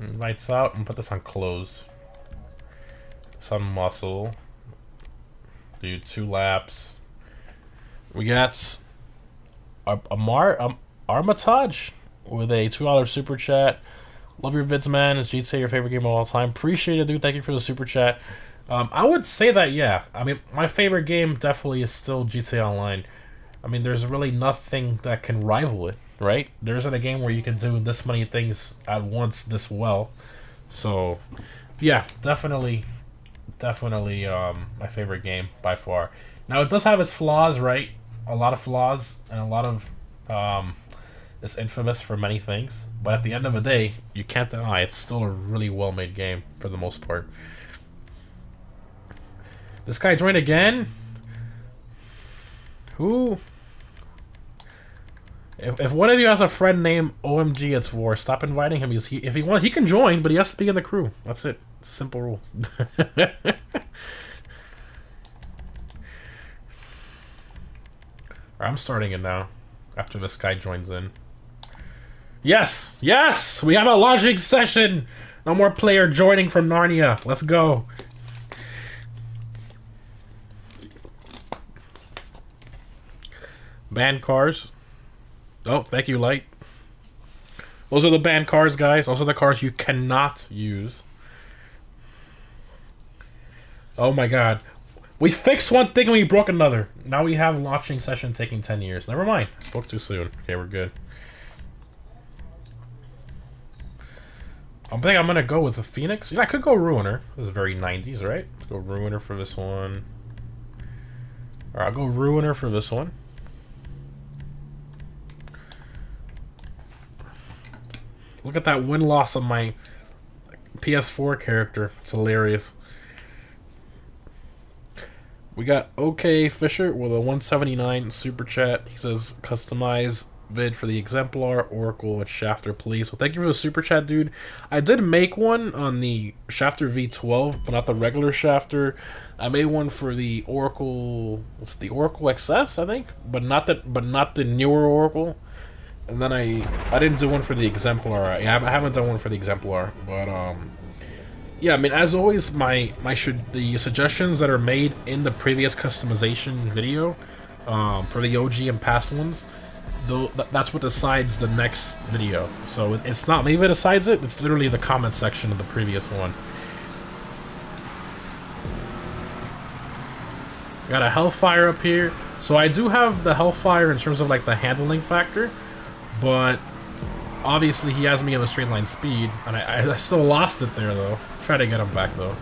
Invites out and put this on closed. Some muscle. Do 2 laps. We got Armitage with a $2 super chat. Love your vids, man. Is GTA your favorite game of all time? Appreciate it, dude. Thank you for the super chat. I would say that, yeah. I mean, my favorite game definitely is still GTA Online. I mean, there's really nothing that can rival it, right? There isn't a game where you can do this many things at once this well. So, yeah, definitely my favorite game by far. Now, it does have its flaws, right? A lot of flaws and a lot of it's infamous for many things, but at the end of the day, you can't deny it's still a really well-made game for the most part. This guy joined again? Who? If one of you has a friend named OMG It's War, stop inviting him because if he wants, he can join, but he has to be in the crew. That's it. It's a simple rule. I'm starting it now after this guy joins in. Yes! Yes! We have a launching session! No more player joining from Narnia. Let's go. Banned cars. Oh, thank you, Light. Those are the banned cars, guys. Those are the cars you cannot use. Oh my god. We fixed one thing and we broke another. Now we have launching session taking 10 years. Never mind. I spoke too soon. Okay, we're good. I think I'm gonna go with the Phoenix. Yeah, I could go Ruiner. This is very 90s, right? Let's go Ruiner for this one. Or I'll go Ruiner for this one. Look at that win-loss on my PS4 character. It's hilarious. We got OK Fisher with a 179 super chat. He says, customize vid for the Exemplar, Oracle, and Shafter, please. Well, thank you for the super chat, dude. I did make one on the Shafter V12, but not the regular Shafter. I made one for the Oracle, what's it, the Oracle XS, I think, but not the newer Oracle. And then I didn't do one for the Exemplar. I haven't done one for the Exemplar, but yeah, I mean, as always, the suggestions that are made in the previous customization video for the OG and past ones, that's what decides the next video. So it's not me that decides it; it's literally the comment section of the previous one. Got a Hellfire up here. So I do have the Hellfire in terms of like the handling factor, but obviously he has me in the straight line speed, and I still lost it there though. Try to get him back though.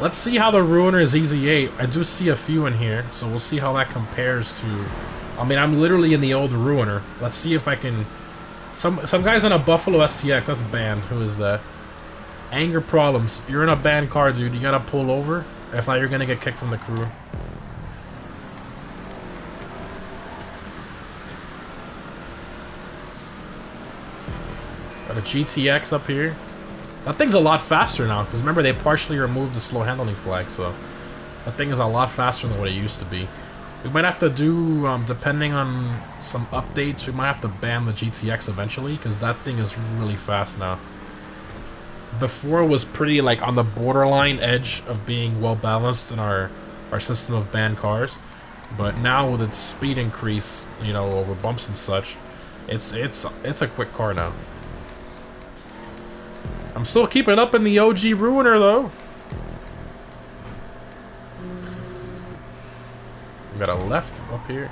Let's see how the Ruiner is Easy 8. I do see a few in here, so we'll see how that compares to... I mean, I'm literally in the old Ruiner. Let's see if I can... Some guy's in a Buffalo STX. That's banned. Who is that? Anger problems. You're in a banned car, dude. You gotta pull over. If not, you're gonna get kicked from the crew. Got a GTX up here. That thing's a lot faster now, because remember, they partially removed the slow handling flag, so... That thing is a lot faster than what it used to be. We might have to do, depending on some updates, we might have to ban the GTX eventually, because that thing is really fast now. Before it was pretty, like, on the borderline edge of being well-balanced in our system of banned cars. But now with its speed increase, you know, over bumps and such, it's a quick car now. I'm still keeping up in the OG Ruiner, though. We got a left up here.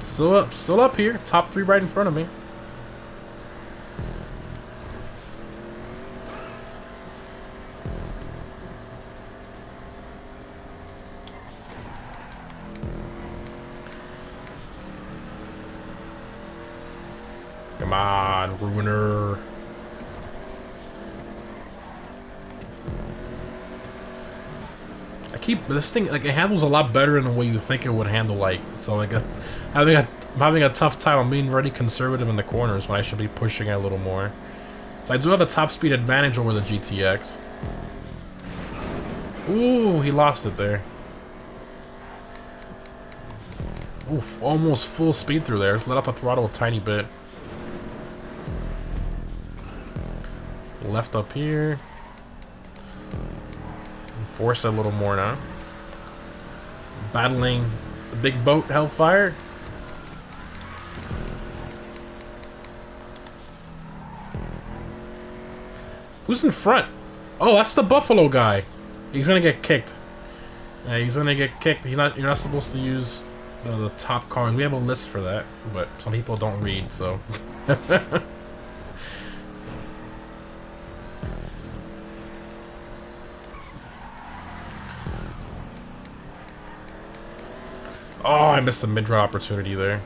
Still up here. Top 3 right in front of me. Come on, Ruiner. This thing, like, it handles a lot better than the way you think it would handle, like, so, like, I'm having a tough time. I'm being really conservative in the corners when I should be pushing it a little more. So I do have a top speed advantage over the GTX. Ooh, he lost it there. Oof, almost full speed through there. Let out the throttle a tiny bit. Left up here. Force it a little more now. Battling the big boat, Hellfire. Who's in front? Oh, that's the Buffalo guy. He's gonna get kicked. Yeah, he's gonna get kicked. You're not supposed to use the top cars. We have a list for that, but some people don't read, so. Oh, I missed a mid-draw opportunity there.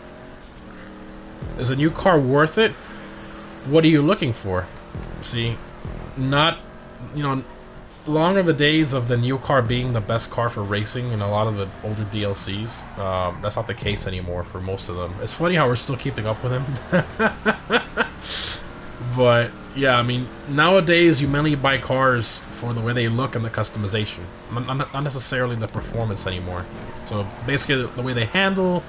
Is a new car worth it? What are you looking for? See, not, you know, long are the days of the new car being the best car for racing in a lot of the older DLCs. That's not the case anymore for most of them. It's funny how we're still keeping up with him. But, yeah, I mean, nowadays you mainly buy cars for the way they look and the customization. Not necessarily the performance anymore. So, basically, the way they handle,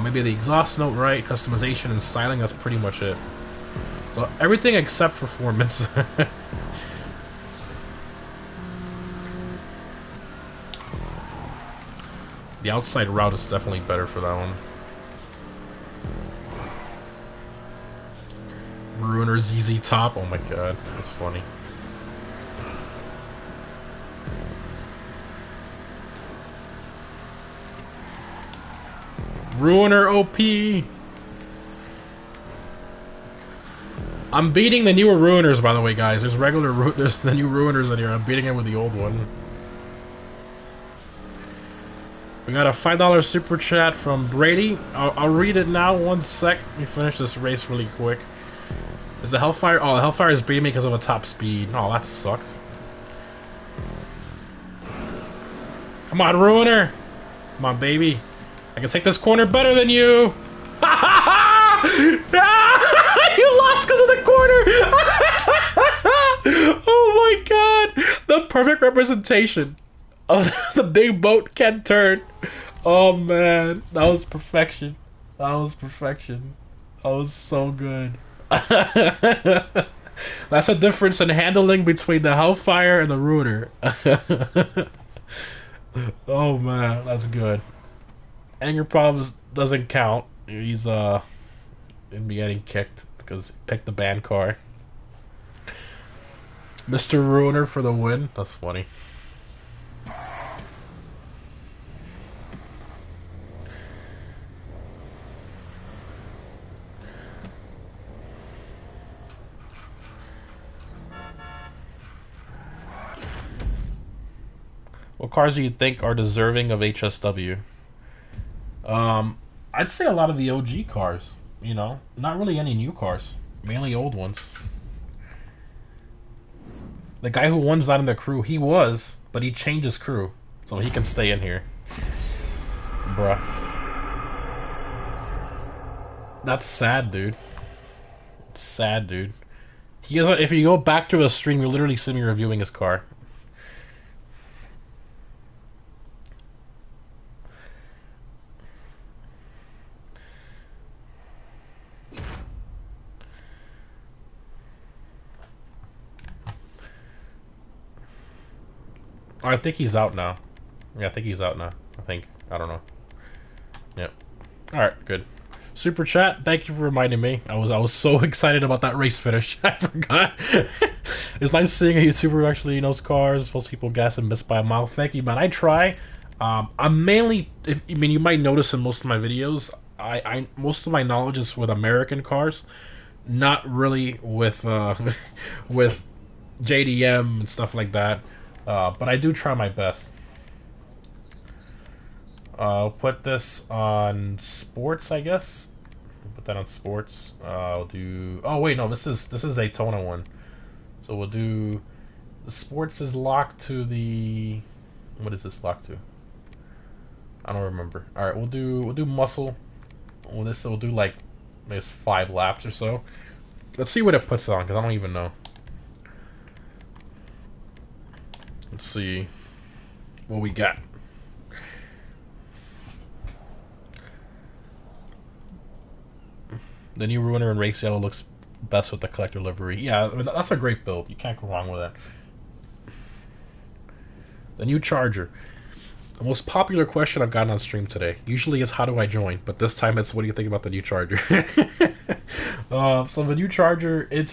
maybe the exhaust note right, customization and styling, that's pretty much it. So, everything except performance. The outside route is definitely better for that one. Ruiner ZZ Top, oh my god, that's funny. Ruiner OP! I'm beating the newer Ruiners, by the way, guys. There's the new Ruiners in here. I'm beating it with the old one. We got a $5 super chat from Prairie. I'll read it now. 1 sec. Let me finish this race really quick. Is the Hellfire? Oh, the Hellfire is beating me because of a top speed. Oh, that sucked. Come on, Ruiner! Come on, baby. I can take this corner better than you! You lost because of the corner! Oh my god! The perfect representation of the big boat can turn. Oh man, that was perfection. That was perfection. That was so good. That's the difference in handling between the Hellfire and the Ruiner. Oh man, that's good. Anger problems doesn't count. He's gonna be getting kicked because he picked the banned car. Mr. Ruiner for the win. That's funny. What cars do you think are deserving of HSW? I'd say a lot of the OG cars. You know, not really any new cars, mainly old ones. The guy who won's not in the crew. He was, but he changed his crew, so he can stay in here. Bruh. That's sad, dude. It's sad, dude. He is. If you go back to a stream, you'll literally see me reviewing his car. Oh, I think he's out now. Yeah, I think he's out now. I think. I don't know. Yep. Alright, good. Super chat, thank you for reminding me. I was so excited about that race finish. I forgot. It's nice seeing a YouTuber who actually knows cars. Most people guess and miss by a mile. Thank you, man. I try. I'm mainly, you might notice in most of my videos, I most of my knowledge is with American cars, not really with with JDM and stuff like that. But I do try my best. I'll put this on sports, I guess. Put that on sports. I'll do. Oh wait, no, this is Daytona one. So we'll do. The sports is locked to the. What is this locked to? I don't remember. All right, we'll do muscle. We'll do like maybe 5 laps or so. Let's see what it puts on, because I don't even know. Let's see what we got. The new Ruiner in race yellow looks best with the collector livery. Yeah, I mean, that's a great build. You can't go wrong with that. The new Charger. The most popular question I've gotten on stream today. Usually it's how do I join, but this time it's what do you think about the new Charger? So the new Charger, it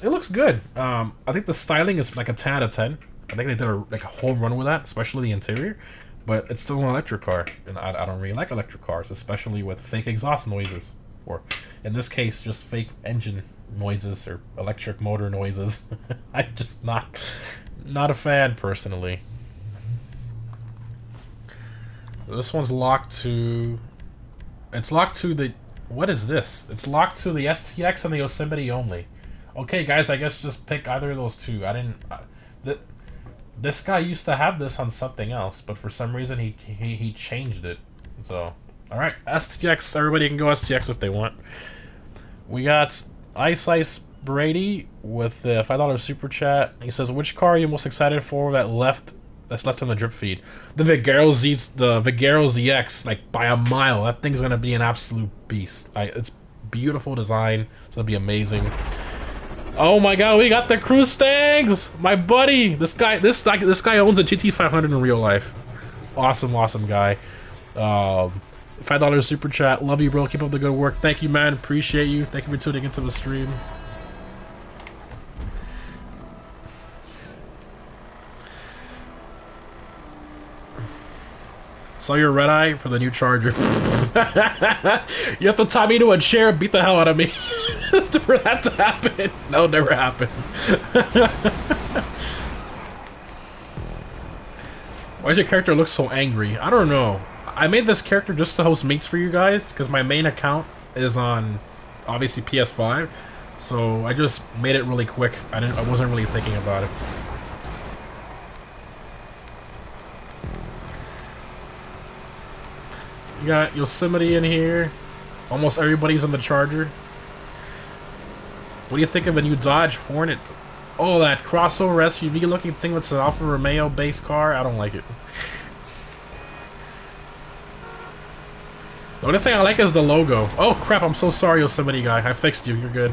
looks good. I think the styling is like a 10 out of 10. I think they did a whole run with that, especially the interior. But it's still an electric car, and I don't really like electric cars, especially with fake exhaust noises. Or, in this case, just fake engine noises or electric motor noises. I'm just not a fan, personally. This one's locked to... It's locked to the... What is this? It's locked to the STX and the Yosemite only. Okay, guys, I guess just pick either of those two. I didn't... This guy used to have this on something else, but for some reason he changed it. So, alright, STX, everybody can go STX if they want. We got Ice Brady with the $5 super chat. He says, which car are you most excited for that's left on the drip feed? The Vigero ZX, like by a mile. That thing's gonna be an absolute beast. It's beautiful design. It's gonna be amazing. Oh my god, we got the Crustangs! My buddy! This guy owns a GT500 in real life. Awesome guy. $5 super chat. Love you, bro. Keep up the good work. Thank you, man. Appreciate you. Thank you for tuning into the stream. Saw your red eye for the new Charger. You have to tie me to a chair and beat the hell out of me for that to happen. That'll never happen. Why does your character look so angry? I don't know. I made this character just to host meets for you guys because my main account is on obviously PS5, so I just made it really quick. I wasn't really thinking about it. You got Yosemite in here. Almost everybody's on the Charger. What do you think of a new Dodge Hornet? Oh, that crossover SUV looking thing that's an Alfa Romeo based car? I don't like it. The only thing I like is the logo. Oh crap, I'm so sorry, Yosemite guy. I fixed you, you're good.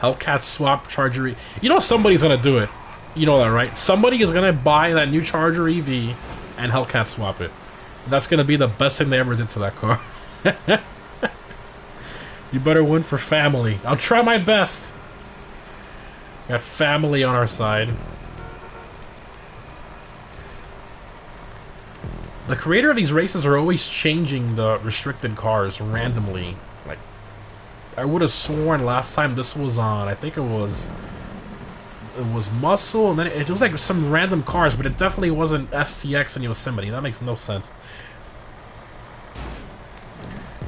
Hellcat swap Charger EV. You know somebody's gonna do it. You know that, right? Somebody is gonna buy that new Charger EV and Hellcat swap it. That's gonna be the best thing they ever did to that car. You better win for family. I'll try my best. Got family on our side. The creator of these races are always changing the restricted cars randomly. Like, I would have sworn last time this was on, I think it was it was Muscle, and then it was like some random cars, but it definitely wasn't STX and Yosemite. That makes no sense.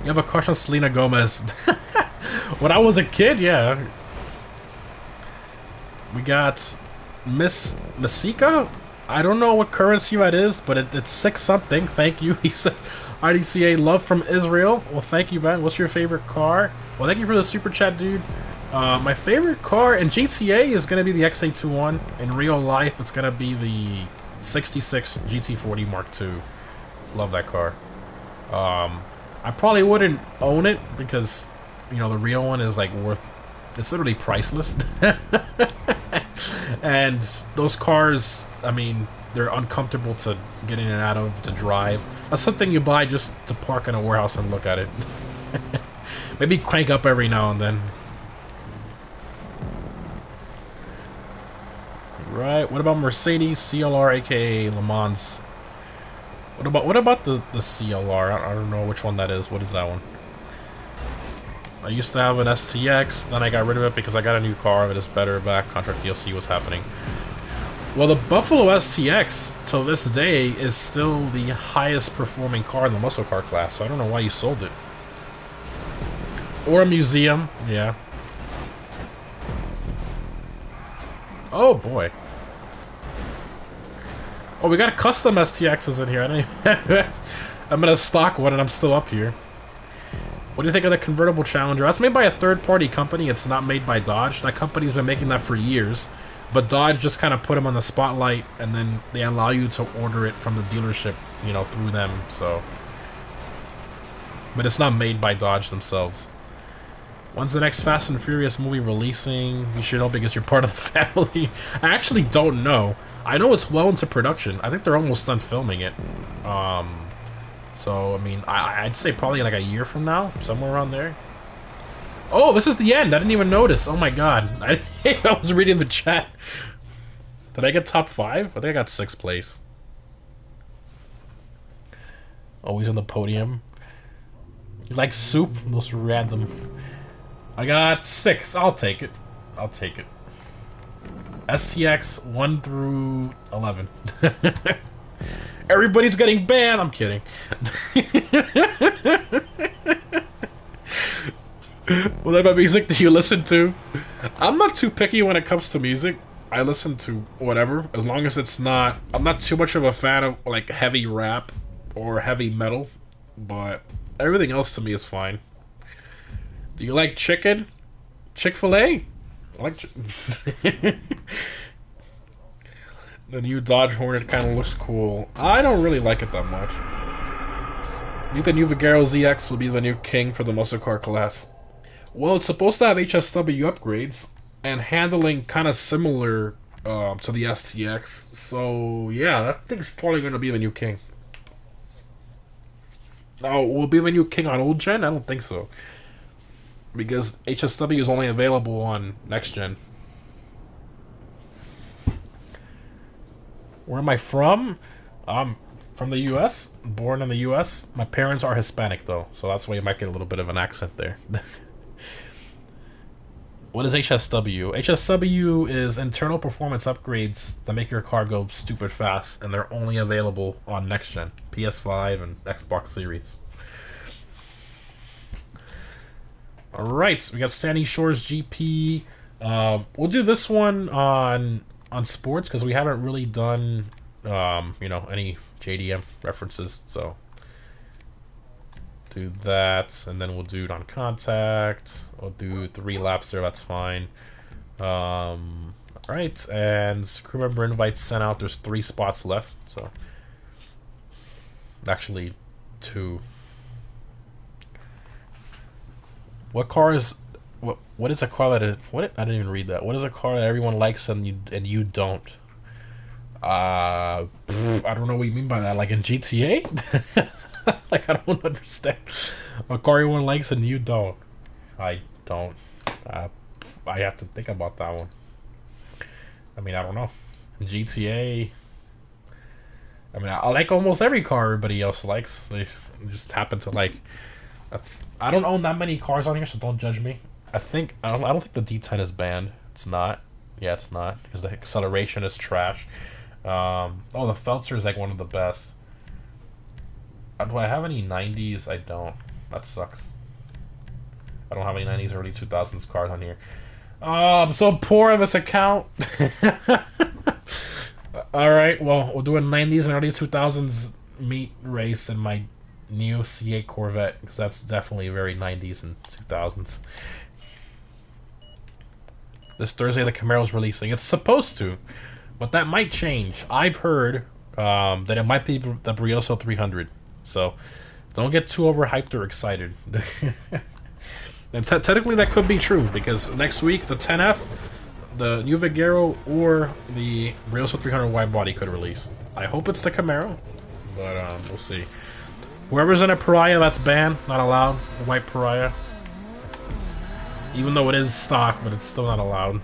You have a crush on Selena Gomez. When I was a kid, yeah. We got Miss Masika. I don't know what currency that is, but it's 6 something. Thank you. He says, IDCA, love from Israel. Well, thank you, man. What's your favorite car? Well, thank you for the super chat, dude. My favorite car in GTA is going to be the XA21. In real life, it's going to be the 66 GT40 Mark II. Love that car. I probably wouldn't own it because, you know, the real one is like it's literally priceless. And those cars, I mean, they're uncomfortable to get in and out of, to drive. That's something you buy just to park in a warehouse and look at it. Maybe crank up every now and then. Right, what about Mercedes CLR, aka Le Mans? What about the CLR? I don't know which one that is. What is that one? I used to have an STX, then I got rid of it because I got a new car that is better back. Contract DLC was happening. Well, the Buffalo STX, till this day, is still the highest performing car in the muscle car class, so I don't know why you sold it. Or a museum, yeah. Oh, boy. Oh, we got custom STXs in here. I didn't I'm gonna stock one and I'm still up here. What do you think of the convertible Challenger? That's made by a third-party company. It's not made by Dodge. That company's been making that for years. But Dodge just kind of put them on the spotlight, and then they allow you to order it from the dealership, you know, through them, so. But it's not made by Dodge themselves. When's the next Fast and Furious movie releasing? You should know because you're part of the family. I actually don't know. I know it's well into production. I think they're almost done filming it. So, I mean, I'd say probably like a year from now, somewhere around there. Oh, this is the end. I didn't even notice. Oh my god. I was reading the chat. Did I get top 5? I think I got 6th place. Always on the podium. You like soup? Most random. I got 6. I'll take it. I'll take it. STX 1 through 11. Everybody's getting banned. I'm kidding. What type of music do you listen to? I'm not too picky when it comes to music. I listen to whatever, as long as it's not... I'm not too much of a fan of like heavy rap or heavy metal, but everything else to me is fine. Do you like chicken? Chick-fil-A? I like The new Dodge Hornet kind of looks cool. I don't really like it that much. I think the new Vigero ZX will be the new king for the muscle car class. Well, it's supposed to have HSW upgrades and handling kind of similar to the STX. So, yeah, that thing's probably going to be the new king. Now, will it be the new king on old gen? I don't think so. Because HSW is only available on next gen. Where am I from? I'm from the U.S. Born in the U.S. My parents are Hispanic, though, so that's why you might get a little bit of an accent there. What is HSW? HSW is internal performance upgrades that make your car go stupid fast, and they're only available on next gen, PS5 and Xbox Series. Alright, we got Sandy Shores GP. We'll do this one on sports because we haven't really done you know, any JDM references, so do that, and then we'll do it on contact. We'll do 3 laps there, that's fine. Alright, and crew member invites sent out. There's 3 spots left, so actually 2. What car is what is a car that what? I didn't even read that. What is a car that everyone likes and you don't? I don't know what you mean by that. Like in GTA? Like, I don't understand. A car everyone likes and you don't. I don't. I have to think about that one. I mean, I don't know. GTA. I mean, I like almost every car everybody else likes. They just happen to like. I don't own that many cars on here, so don't judge me. I don't think the D10 is banned. It's not. Yeah, it's not, because the acceleration is trash. Oh, the Feltzer is like one of the best. Do I have any 90s? I don't. That sucks. I don't have any 90s or early 2000s cars on here. Oh, I'm so poor in this account. Alright, well, we'll do a 90s and early 2000s meet race in my new C8 Corvette, because that's definitely very 90s and 2000s. This Thursday, the Camaro's releasing. It's supposed to, but that might change. I've heard that it might be the Brioso 300, so don't get too overhyped or excited. And technically, that could be true, because next week, the 10F, the New Vigero, or the Brioso 300 wide body could release. I hope it's the Camaro, but we'll see. Whoever's in a Pariah, that's banned, not allowed. The white Pariah. Even though it is stock, but it's still not allowed.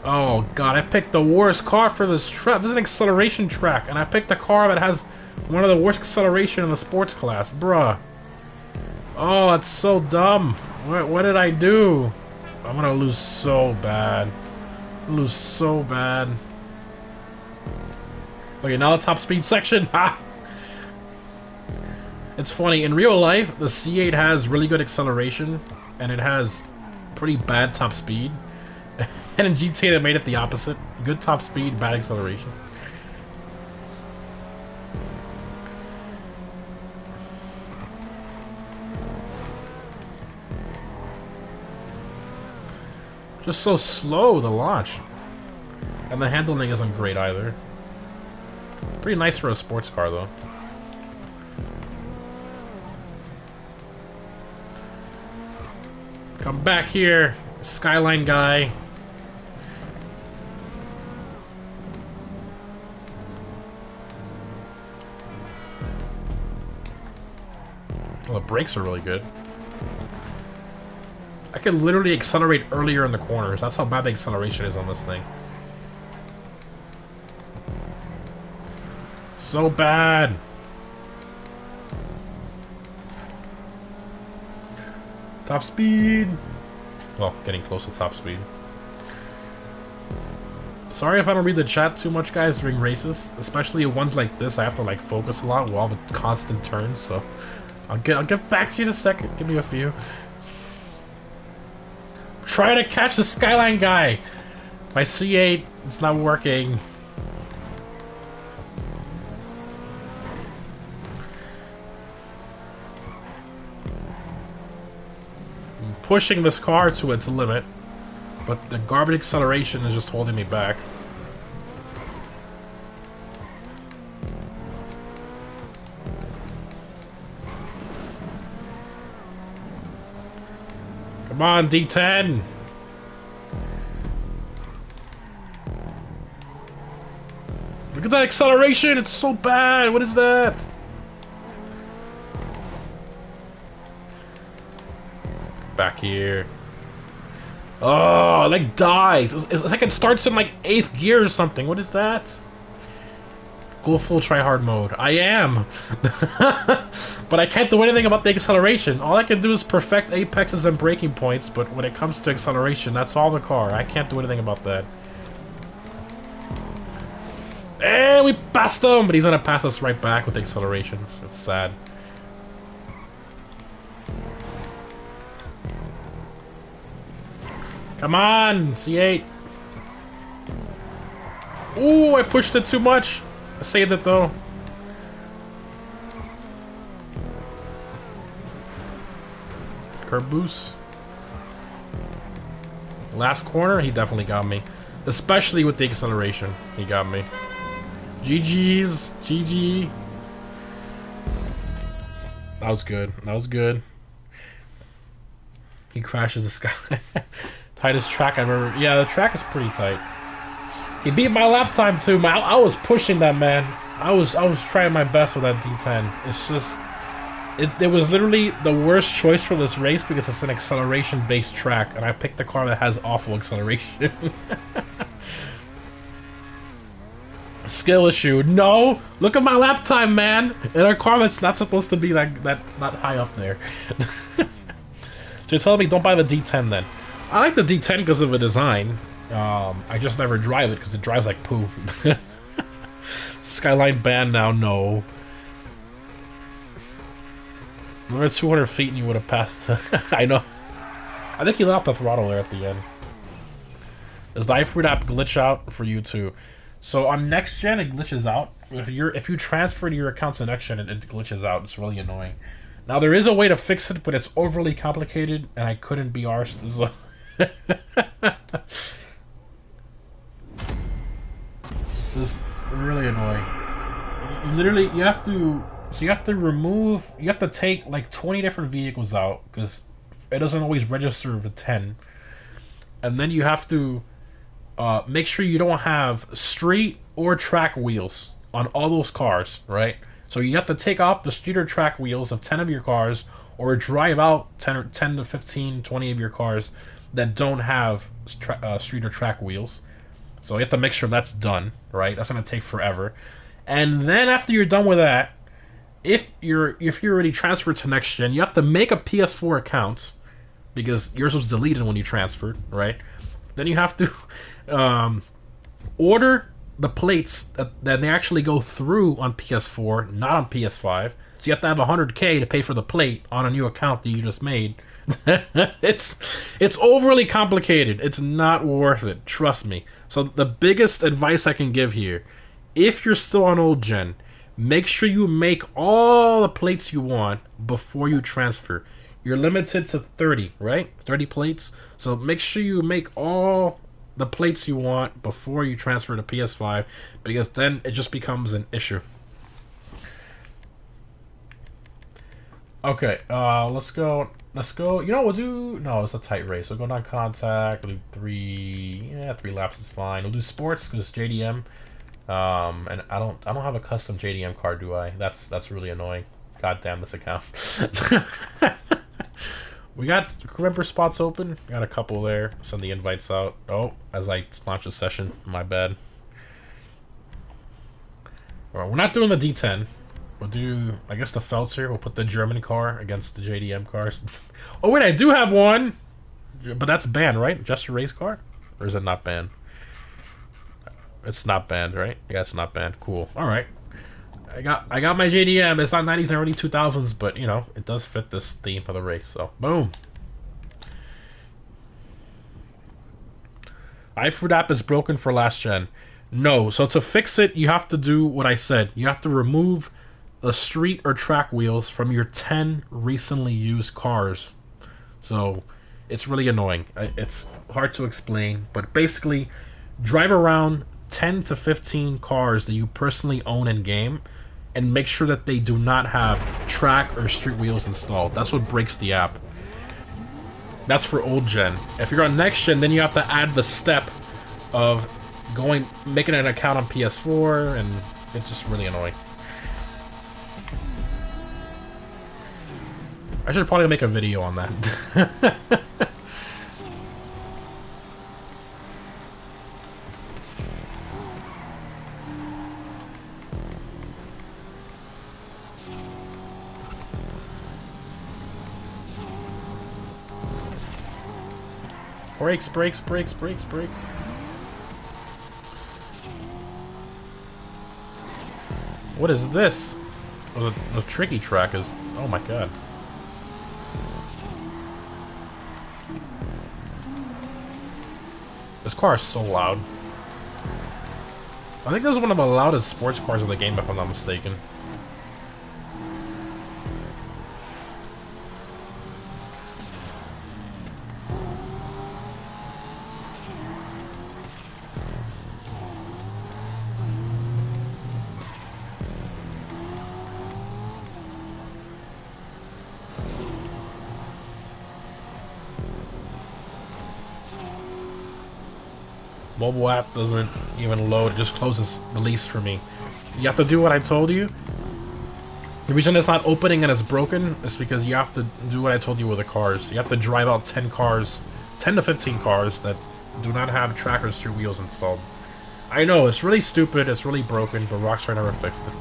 Oh god, I picked the worst car for this track. This is an acceleration track, and I picked a car that has one of the worst acceleration in the sports class. Bruh. Oh, that's so dumb. What did I do? I'm gonna lose so bad. Lose so bad. Okay, now the top speed section. Ha! It's funny, in real life, the C8 has really good acceleration, and it has pretty bad top speed. And in GTA, they made it the opposite. Good top speed, bad acceleration. Just so slow, the launch. And the handling isn't great either. Pretty nice for a sports car, though. Come back here, Skyline guy. Well, the brakes are really good. I could literally accelerate earlier in the corners. That's how bad the acceleration is on this thing. So bad. Top speed. Well, getting close to top speed. Sorry if I don't read the chat too much, guys, during races. Especially ones like this, I have to like focus a lot with all the constant turns. So I'll get back to you in a second. Give me a few. Try to catch the Skyline guy. My C8, it's not working. I'm pushing this car to its limit, but the garbage acceleration is just holding me back. Come on, D10! Look at that acceleration! It's so bad! What is that? Back here. Oh, it like dies. It's like it starts in like 8th gear or something. What is that? Go full try-hard mode. I am! But I can't do anything about the acceleration. All I can do is perfect apexes and braking points, but when it comes to acceleration, that's all the car. I can't do anything about that. Hey, we passed him! But he's gonna pass us right back with the acceleration. So it's sad. Come on, C8. Ooh, I pushed it too much. I saved it though. Curb boost. Last corner, he definitely got me. Especially with the acceleration, he got me. GG's, GG. That was good. That was good. He crashes the sky. Tightest track I've ever. Yeah, the track is pretty tight. He beat my lap time too, man. I was pushing that, man. I was trying my best with that D10. It's just, it was literally the worst choice for this race because it's an acceleration-based track, and I picked the car that has awful acceleration. Skill issue. No, look at my lap time, man. In a car that's not supposed to be like that, not high up there. So you're telling me don't buy the D10 then? I like the D10 because of the design. I just never drive it because it drives like poo. Skyline banned now, no. Remember 200 feet and you would have passed. I know. I think he let off the throttle there at the end. Does the iFruit app glitch out for you too? So on next gen it glitches out. If you transfer to your account to next gen, it glitches out. It's really annoying. Now there is a way to fix it, but it's overly complicated, and I couldn't be arsed. So this is really annoying. Literally, you have to. So you have to remove. You have to take like 20 different vehicles out because it doesn't always register with 10, and then you have to make sure you don't have street or track wheels on all those cars, right? So you have to take off the street or track wheels of 10 of your cars, or drive out 10 to 15, 20 of your cars that don't have street or track wheels. So you have to make sure that's done, right? That's going to take forever. And then after you're done with that, if you're already transferred to next gen, you have to make a PS4 account because yours was deleted when you transferred, right? Then you have to order the plates that they actually go through on PS4, not on PS5. So you have to have 100K to pay for the plate on a new account that you just made. It's overly complicated. It's not worth it. Trust me. So the biggest advice I can give here, if you're still on old gen, make sure you make all the plates you want before you transfer. You're limited to 30, right? 30 plates. So make sure you make all the plates you want before you transfer to PS5, because then it just becomes an issue. Okay, let's go. You know, we'll do. No, it's a tight race. We'll go non-contact. We'll do 3. Yeah, 3 laps is fine. We'll do sports because JDM. And I don't have a custom JDM card, do I? That's really annoying. God damn this account. We got crew member spots open. Got a couple there. Send the invites out. Oh, as I launch a session. My bad. Alright, we're not doing the D10. We'll do, I guess, the Feltz here. We'll put the German car against the JDM cars. Oh, wait, I do have one! But that's banned, right? Just a race car? Or is it not banned? It's not banned, right? Yeah, it's not banned. Cool. Alright. I got my JDM. It's not 90s and early 2000s, but, you know, it does fit this theme of the race. So, boom. iFruit app is broken for last gen. No. So to fix it, you have to do what I said. You have to remove the street or track wheels from your 10 recently used cars. So it's really annoying. It's hard to explain, but basically drive around 10 to 15 cars that you personally own in game and make sure that they do not have track or street wheels installed. That's what breaks the app. That's for old gen. If you're on next gen, then you have to add the step of making an account on PS4, and it's just really annoying. I should probably make a video on that. Brakes. What is this? Oh, the tricky track is... Oh my god. This car is so loud. I think this is one of the loudest sports cars in the game, if I'm not mistaken. Mobile app doesn't even load, it just closes the lease for me. You have to do what I told you. The reason it's not opening and it's broken is because you have to do what I told you with the cars. You have to drive out 10 cars, 10 to 15 cars that do not have track or street wheels installed. I know, it's really stupid, it's really broken, but Rockstar never fixed it.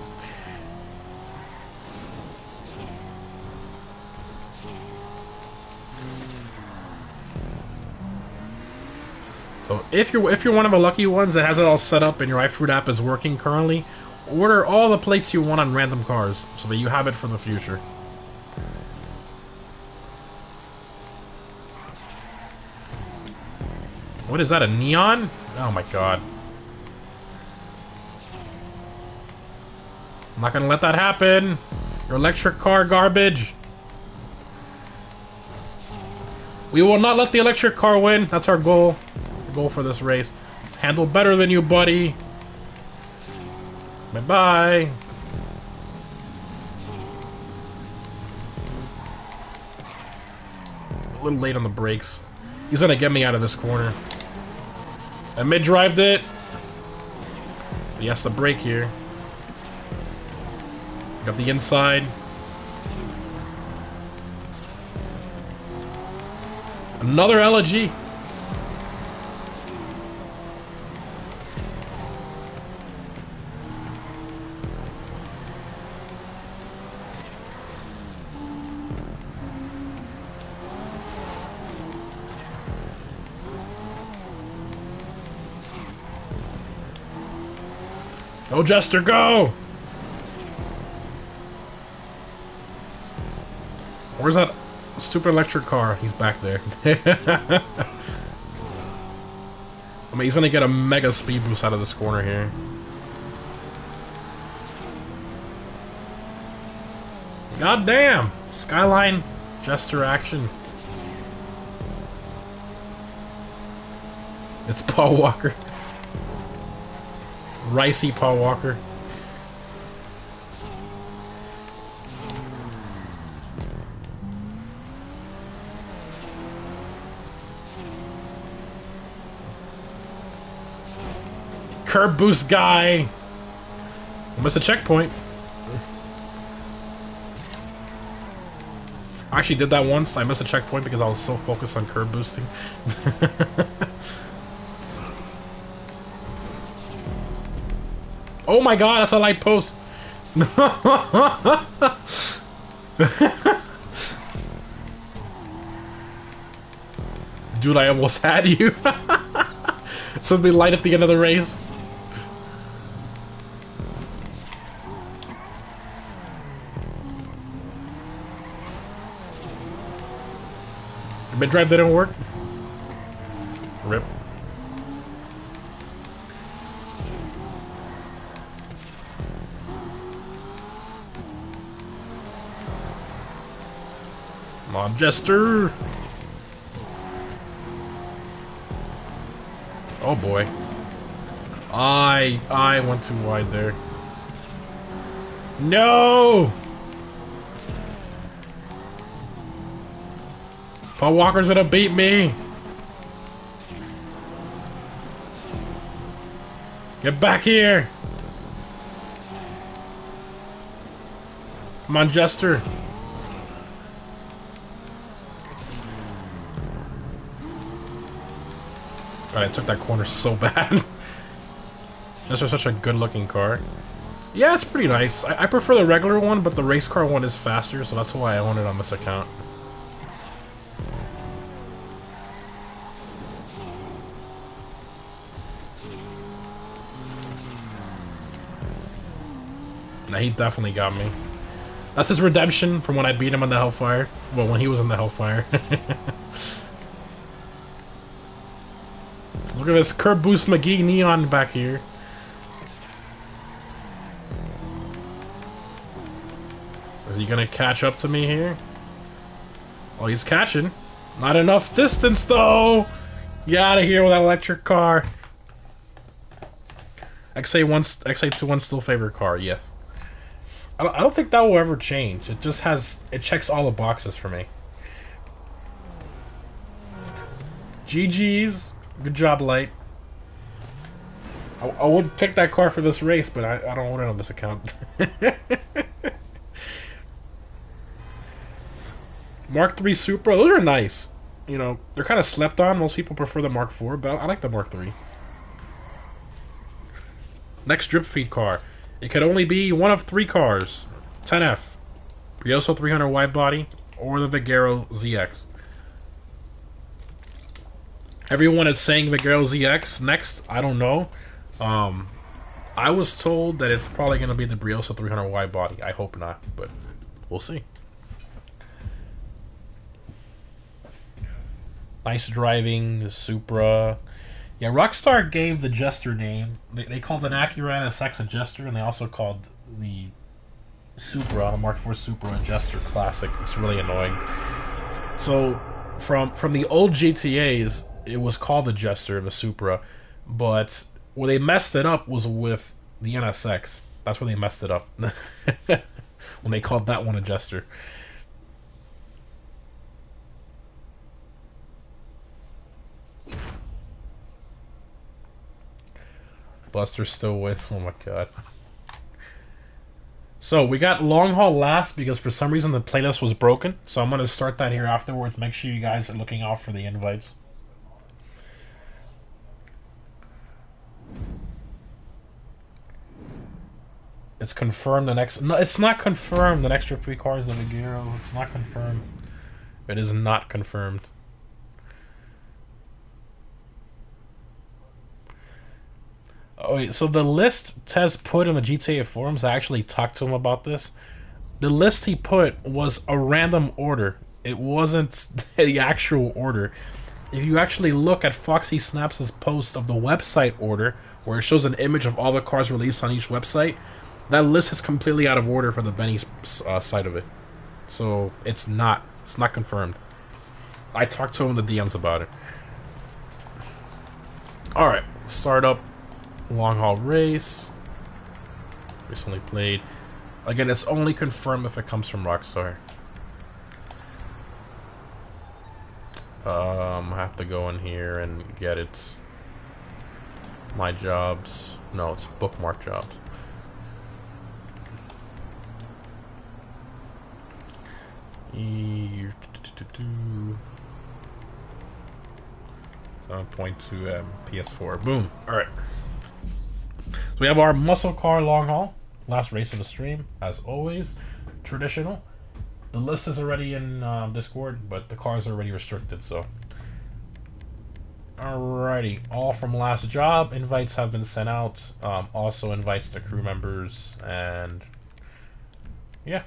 So if you're one of the lucky ones that has it all set up and your iFruit app is working currently, order all the plates you want on random cars so that you have it for the future. What is that, a neon? Oh my god. I'm not gonna let that happen. Your electric car garbage. We will not let the electric car win. That's our goal. Goal for this race. Handle better than you, buddy. Bye-bye. A little late on the brakes. He's gonna get me out of this corner. I mid-drived it. But he has to brake here. Got the inside. Another elegy. Go, Jester, go! Where's that stupid electric car? He's back there. I mean, he's gonna get a mega speed boost out of this corner here. God damn! Skyline Jester action. It's Paul Walker. Ricey Paul Walker. Curb boost guy. I missed a checkpoint. I actually did that once. I missed a checkpoint because I was so focused on curb boosting. Oh my god, that's a light post! Dude, I almost had you. Something light at the end of the race. Mid-drive didn't work. Rip. Come on, Jester! Oh boy. I went too wide there. No! Paul Walker's gonna beat me! Get back here! Come on, Jester! God, I took that corner so bad. This is such a good-looking car. Yeah, it's pretty nice. I prefer the regular one, but the race car one is faster, so that's why I own it on this account. Nah, he definitely got me. That's his redemption from when I beat him on the Hellfire. Well, when he was in the Hellfire. Look at this Curb Boost McGee neon back here. Is he gonna catch up to me here? Oh, he's catching. Not enough distance, though! Get out of here with that electric car. XA21 still favorite car, yes. I don't think that will ever change. It just has... It checks all the boxes for me. GG's. Good job, Light. I would pick that car for this race, but I don't own it on this account. Mark III Supra, those are nice. You know, they're kind of slept on. Most people prefer the Mark IV, but I like the Mark III. Next drip feed car. It could only be one of three cars. 10F, Brioso 300 wide body, or the Vigero ZX. Everyone is saying Vigero ZX next. I don't know. I was told that it's probably going to be the Briosa 300Y body. I hope not, but we'll see. Nice driving, Supra. Yeah, Rockstar gave the Jester name. They called an Acura NSX a Jester, and they also called the Supra, Mark IV Supra, a Jester Classic. It's really annoying. So, from the old GTAs, it was called the Jester, the Supra, but where they messed it up was with the NSX. That's where they messed it up. When they called that one a Jester. Buster's still with. Oh my god. So we got long haul last because for some reason the playlist was broken. So I'm gonna start that here afterwards. Make sure you guys are looking out for the invites. It's confirmed the next. No, it's not confirmed. The next trip 3 car is the Vigero. It's not confirmed. It is not confirmed. Oh, wait, so the list Tez put in the GTA forums, I actually talked to him about this. The list he put was a random order. It wasn't the actual order. If you actually look at Foxy Snaps' post of the website order, where it shows an image of all the cars released on each website, that list is completely out of order for the Benny's side of it. So it's not confirmed. I talked to him in the DMs about it. Alright, start up. Long haul race. Recently played. Again, it's only confirmed if it comes from Rockstar. I have to go in here and get it. My jobs. No, it's bookmark jobs. E 7.2 PS4. Boom. Alright. So we have our muscle car long haul. Last race of the stream, as always. Traditional. The list is already in Discord, but the cars are already restricted, so. Alrighty. All from last job. Invites have been sent out. Also invites to crew members, and yeah.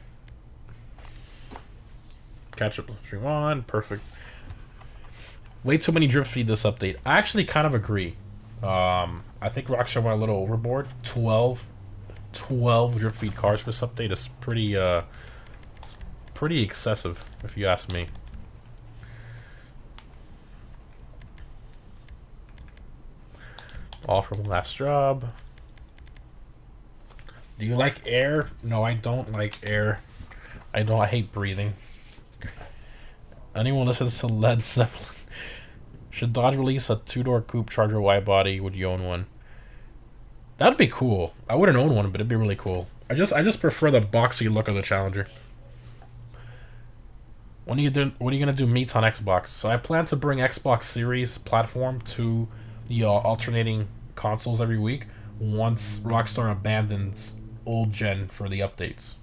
Catch up stream on. Perfect. Way too many drip feed this update. I actually kind of agree. I think Rockstar went a little overboard. 12 drip feed cars for this update is pretty excessive, if you ask me. All from last job. Do you like air? No, I don't like air. I hate breathing. Anyone listens to Led Zeppelin? Should Dodge release a 2-door coupe Charger wide body? Would you own one? That'd be cool. I wouldn't own one, but it'd be really cool. I just prefer the boxy look of the Challenger. What are you gonna do meets on Xbox? So I plan to bring Xbox Series platform to the alternating consoles every week once Rockstar abandons old gen for the updates.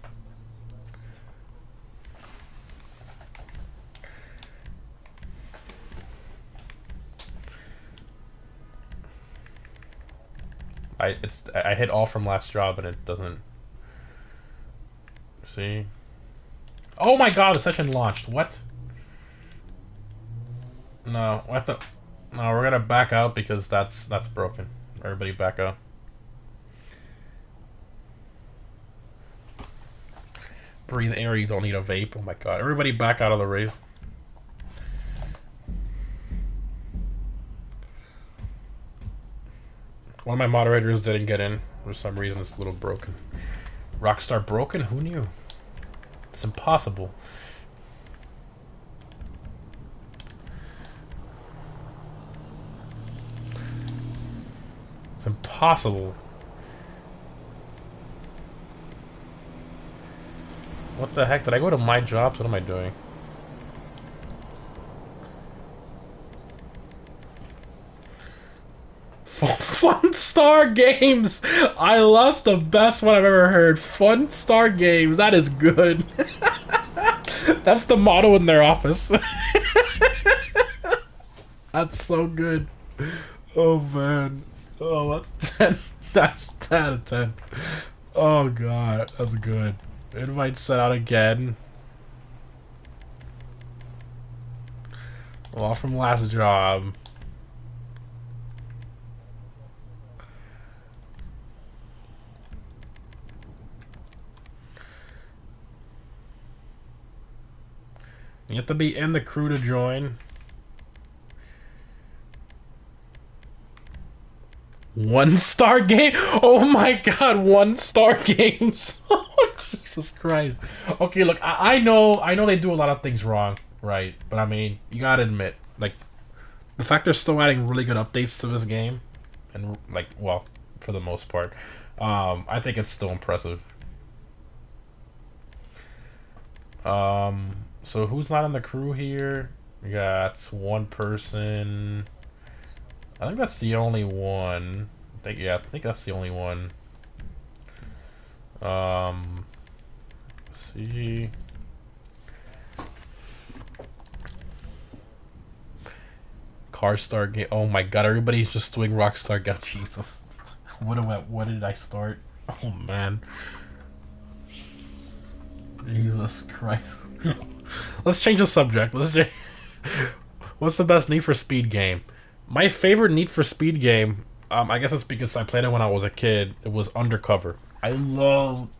I hit all from last job and it doesn't. See? Oh my god, the session launched. What? No, what the? No, we're gonna back out because that's broken. Everybody back out. Breathe air, you don't need a vape. Oh my god. Everybody back out of the race. One of my moderators didn't get in. For some reason, it's a little broken. Rockstar broken? Who knew? It's impossible. It's impossible. What the heck? Did I go to my jobs? What am I doing? Fun Star Games! I lost the best one I've ever heard. Fun Star Games. That is good. That's the motto in their office. I That's so good. Oh man. Oh, that's 10. That's 10 out of 10. Oh god, that's good. Invite sent out again. Well, from last job. You have to be in the crew to join. One-star game? Oh my god, one-star games. Oh, Jesus Christ. Okay, look, I know they do a lot of things wrong, right? But I mean, you gotta admit, like, the fact they're still adding really good updates to this game, and like, well, for the most part, I think it's still impressive. So who's not in the crew here? We got one person. I think that's the only one. I think that's the only one. Let's see. Car Star game. Oh my god, everybody's just doing Rockstar game. Jesus. What did I start? Oh man. Jesus Christ. Let's change the subject. What's the best Need for Speed game? My favorite Need for Speed game, I guess it's because I played it when I was a kid. It was Undercover. I love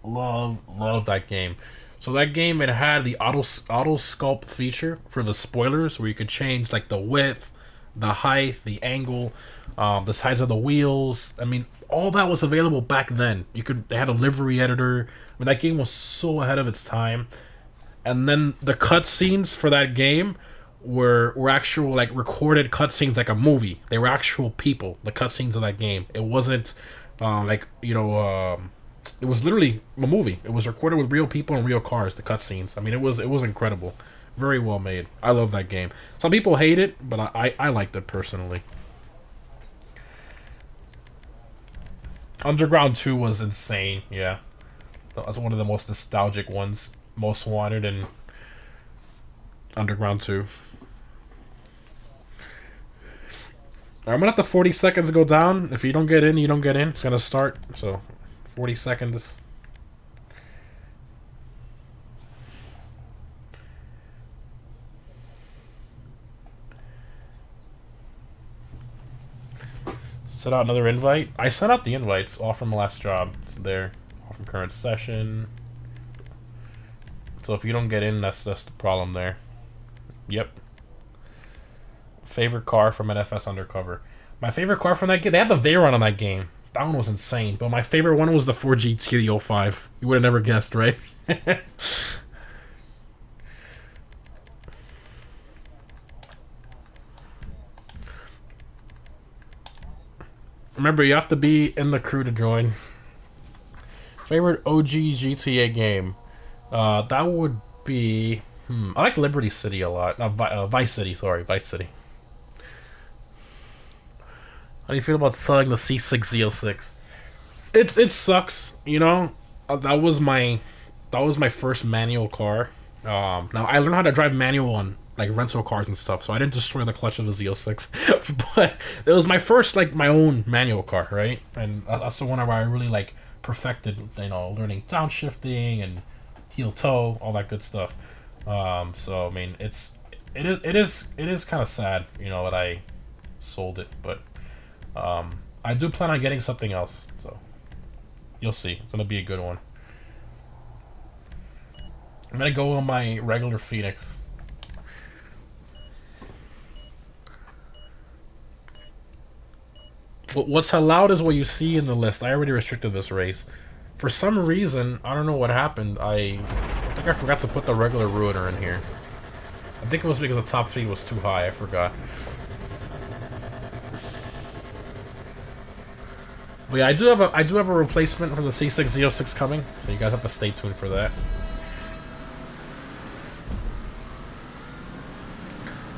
that game. So that game, it had the auto sculpt feature for the spoilers, where you could change like the width, the height, the angle, the size of the wheels. I mean, all that was available back then. They had a livery editor. I mean, that game was so ahead of its time. And then the cutscenes for that game were actual like recorded cutscenes like a movie. They were actual people. The cutscenes of that game. It wasn't it was literally a movie. It was recorded with real people and real cars. The cutscenes. I mean, it was incredible. Very well made. I love that game. Some people hate it, but I liked it personally. Underground 2 was insane. Yeah, that was one of the most nostalgic ones. Most Wanted and Underground 2. I'm gonna let the 40 seconds go down. If you don't get in, you don't get in. It's gonna start. So, 40 seconds. Set out another invite. I sent out the invites, all from the last job. It's there. All from current session. So if you don't get in, that's the problem there. Yep. Favorite car from NFS Undercover. My favorite car from that game, they had the Veyron on that game. That one was insane. But my favorite one was the 4GT, the 05. You would have never guessed, right? Remember, you have to be in the crew to join. Favorite OG GTA game? That would be... I like Liberty City a lot. Vice City, sorry. Vice City. How do you feel about selling the C6Z06? It sucks, you know? That was my first manual car. Now, I learned how to drive manual on like rental cars and stuff, so I didn't destroy the clutch of the Z06. But it was my first, like, my own manual car, right? And that's the one where I really, like, perfected, you know, learning downshifting and heel toe, all that good stuff. So I mean, it is kind of sad, you know, that I sold it, but I do plan on getting something else, so you'll see. It's gonna be a good one. I'm gonna go on my regular Phoenix. What's allowed is what you see in the list. I already restricted this race. For some reason, I don't know what happened. I think I forgot to put the regular ruiner in here. I think it was because the top speed was too high. I forgot. But yeah, I do have a replacement for the C6Z06 coming, so you guys have to stay tuned for that.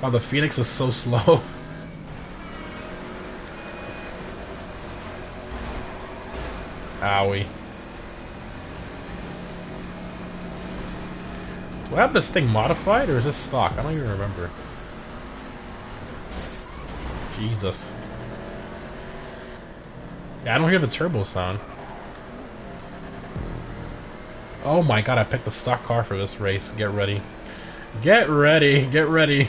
Oh, the Phoenix is so slow. Owie. Do I have this thing modified, or is this stock? I don't even remember. Jesus. Yeah, I don't hear the turbo sound. Oh my god, I picked the stock car for this race. Get ready. Get ready, get ready.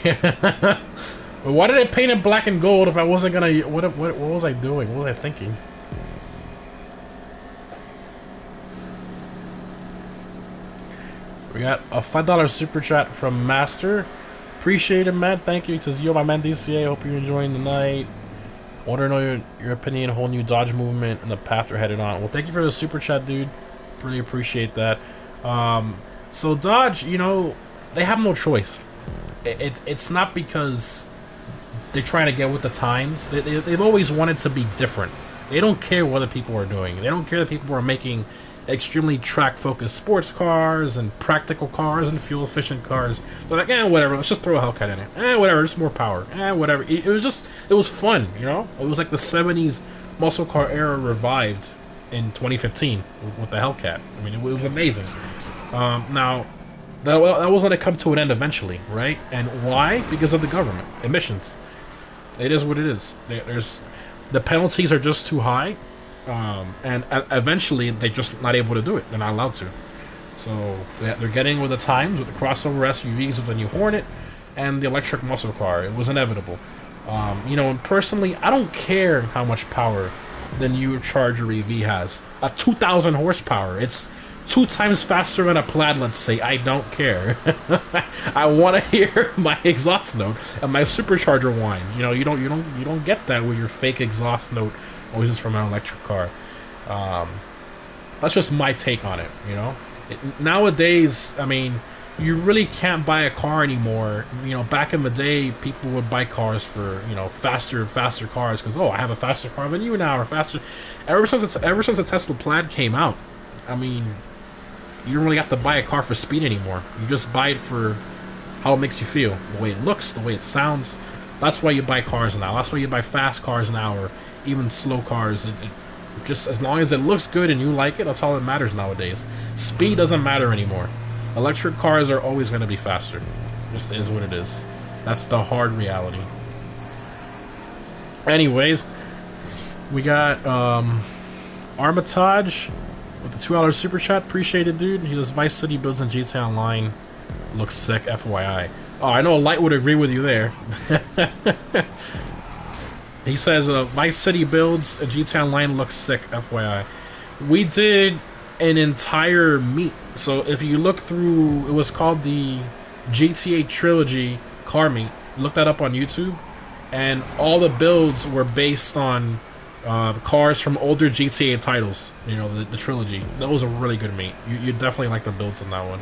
Why did I paint it black and gold if I wasn't gonna... What was I doing? What was I thinking? We got a $5 super chat from Master. Appreciate it, man. Thank you. He says, yo, my man DCA, hope you're enjoying the night. Want to know your opinion, whole new Dodge movement, and the path they're headed on. Well, thank you for the super chat, dude. Really appreciate that. So Dodge, you know, they have no choice. It's not because they're trying to get with the times. They've always wanted to be different. They don't care what other people are doing. They don't care that people are making extremely track-focused sports cars and practical cars and fuel-efficient cars. They're like, whatever, let's just throw a Hellcat in it. Whatever, just more power. Whatever. It was fun, you know? It was like the 70s muscle car era revived in 2015 with the Hellcat. I mean, it was amazing. Now, that was going to come to an end eventually, right? And why? Because of the government. Emissions. It is what it is. The penalties are just too high. And eventually they're just not able to do it. They're not allowed to. So they're getting with the times with the crossover SUVs with the new Hornet and the electric muscle car. It was inevitable. You know, and personally, I don't care how much power the new Charger EV has. 2,000 horsepower. It's 2 times faster than a Plaid, let's say. I don't care. I want to hear my exhaust note and my supercharger whine. You know, you don't get that with your fake exhaust note. Always just from an electric car. That's just my take on it, you know? Nowadays, I mean, you really can't buy a car anymore. You know, back in the day, people would buy cars for, you know, faster cars because, oh, I have a faster car than you now, or faster. Ever since the Tesla Plaid came out, I mean, you don't really have to buy a car for speed anymore. You just buy it for how it makes you feel, the way it looks, the way it sounds. That's why you buy cars now. That's why you buy fast cars now, or even slow cars. It just, as long as it looks good and you like it, that's all that matters nowadays. Speed doesn't matter anymore. Electric cars are always going to be faster. Just is what it is. That's the hard reality. Anyways, we got Armitage with the $2 super chat. Appreciate it, dude. He does Vice City builds in GTA Online. Looks sick, FYI. Oh, I know Light would agree with you there. He says, Vice City builds a GTA Online looks sick, FYI. We did an entire meet. So if you look through, it was called the GTA Trilogy car meet. Look that up on YouTube. And all the builds were based on cars from older GTA titles. You know, the trilogy. That was a really good meet. You definitely like the builds on that one.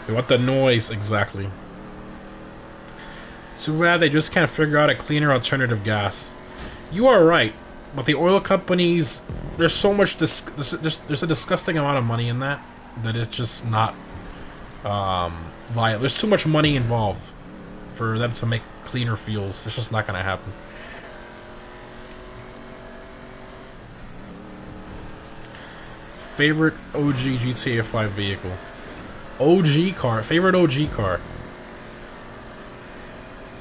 What the noise, exactly. Too bad they just can't figure out a cleaner alternative gas. You are right, but the oil companies, there's so much, there's a disgusting amount of money in that it's just not viable. There's too much money involved for them to make cleaner fuels. It's just not going to happen. Favorite OG GTA 5 vehicle? OG car, favorite OG car.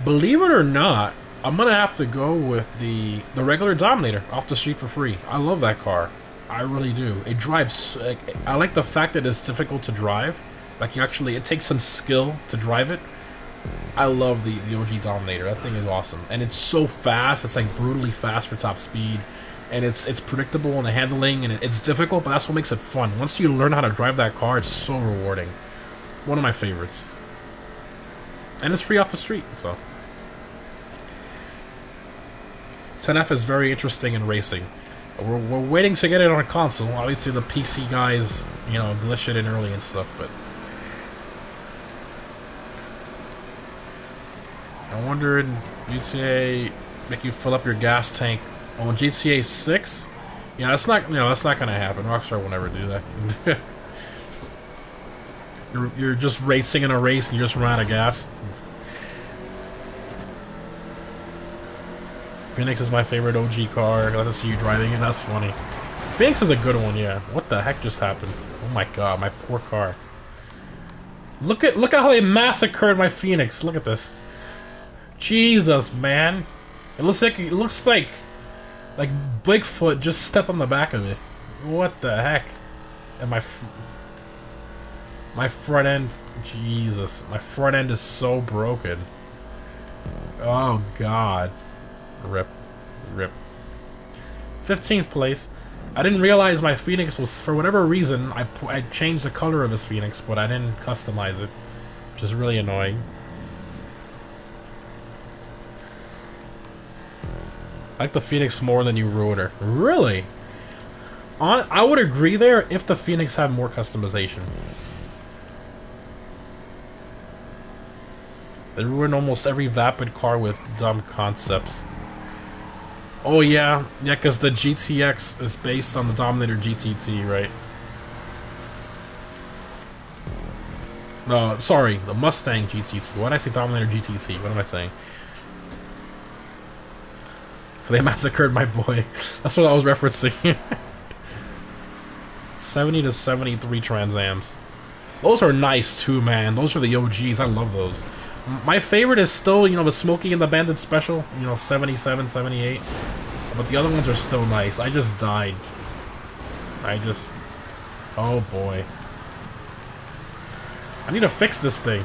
Believe it or not, I'm gonna have to go with the regular Dominator off the street for free. I love that car. I really do. It drives. I like the fact that it's difficult to drive. Like it takes some skill to drive it. I love the OG Dominator. That thing is awesome, and it's so fast. It's like brutally fast for top speed, and it's predictable in the handling, and it's difficult, but that's what makes it fun. Once you learn how to drive that car, it's so rewarding. One of my favorites, and it's free off the street. So 10F is very interesting in racing. We're waiting to get it on a console. Obviously, the PC guys, you know, glitch it in early and stuff, but. I wonder in GTA make you fill up your gas tank. Oh, in GTA 6? Yeah, that's not gonna happen. Rockstar will never do that. you're just racing in a race and you just run out of gas. Phoenix is my favorite OG car. Glad to see you driving it. That's funny. Phoenix is a good one, yeah. What the heck just happened? Oh my god, my poor car. Look at how they massacred my Phoenix. Look at this. Jesus, man. It looks like Bigfoot just stepped on the back of it. What the heck? And my front end, Jesus, my front end is so broken. Oh god. Rip. 15th place. I didn't realize my Phoenix was, for whatever reason, I changed the color of his Phoenix, but I didn't customize it, which is really annoying. I like the Phoenix more than you Rotor. Really? I would agree there if the Phoenix had more customization. They ruin almost every vapid car with dumb concepts. Oh yeah, because the GTX is based on the Dominator GTT, right? No, sorry, the Mustang GTT. Why did I say Dominator GTT? What am I saying? They massacred my boy. That's what I was referencing. 70 to 73 Trans Ams. Those are nice too, man. Those are the OGs. I love those. My favorite is still, you know, the Smokey and the Bandit Special. You know, 77, 78. But the other ones are still nice. I just died. Oh boy. I need to fix this thing.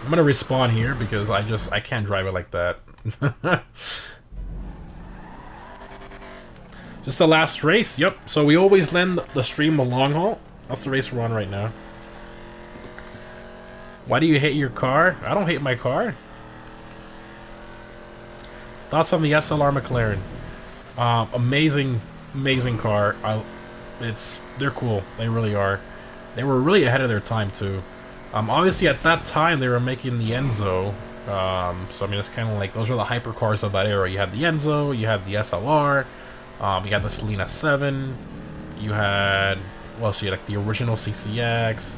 I'm gonna respawn here because I can't drive it like that. Just the last race, yep. So we always lend the stream a long haul. That's the race we're on right now. Why do you hate your car? I don't hate my car. Thoughts on the SLR McLaren? Amazing car. They're cool. They really are. They were really ahead of their time too. Obviously at that time they were making the Enzo. So I mean it's kind of like those are the hypercars of that era. You had the Enzo, you had the SLR, you had the Selena 7, you had you had like the original CCX.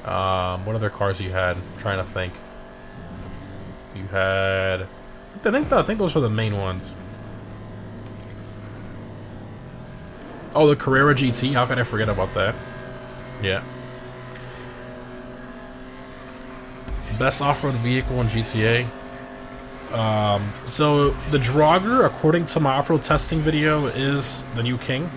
What other cars you had? I'm trying to think. You had, I think those were the main ones. Oh, the Carrera GT. How could I forget about that? Yeah. Best off-road vehicle in GTA. So the Draugr, according to my off-road testing video, is the new king.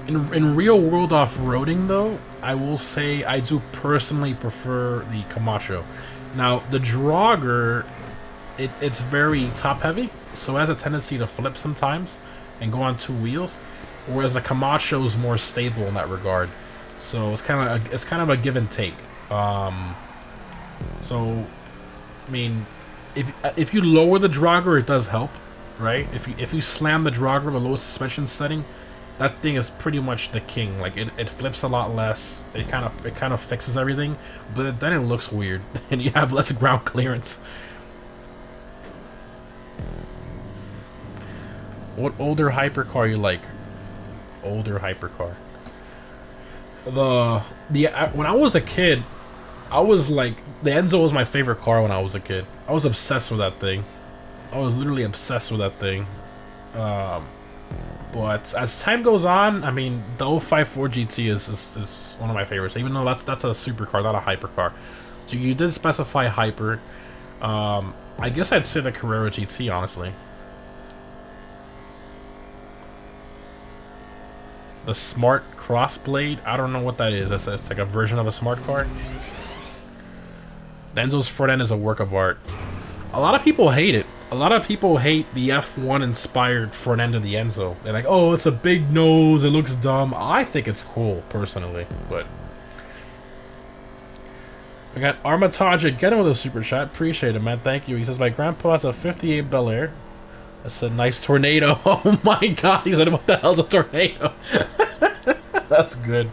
In real-world off-roading, though, I will say I do personally prefer the Camacho. Now, the Draugr, it's very top-heavy, so it has a tendency to flip sometimes and go on two wheels, whereas the Camacho is more stable in that regard. So it's kind of a give and take. So, I mean, if you lower the Draugr, it does help, right? If you slam the Draugr with a low suspension setting, that thing is pretty much the king. Like it flips a lot less. It kind of fixes everything, but then it looks weird, and you have less ground clearance. What older hypercar you like? Older hypercar. When I was a kid, I was like, the Enzo was my favorite car when I was a kid. I was obsessed with that thing. I was literally obsessed with that thing. But as time goes on, I mean, the 054 GT is one of my favorites, even though that's a supercar, not a hypercar. So you did specify hyper. I guess I'd say the Carrera GT, honestly. The Smart Crossblade, I don't know what that is. It's like a version of a smart car. The Enzo's front end is a work of art. A lot of people hate it. A lot of people hate the F1 inspired front end of the Enzo. They're like, oh, it's a big nose, it looks dumb. I think it's cool, personally, but... I got Armitage again with a super chat. Appreciate it, man. Thank you. He says, my grandpa has a 58 Bel Air. That's a nice tornado. Oh my god, he said, what the hell's a tornado? That's good.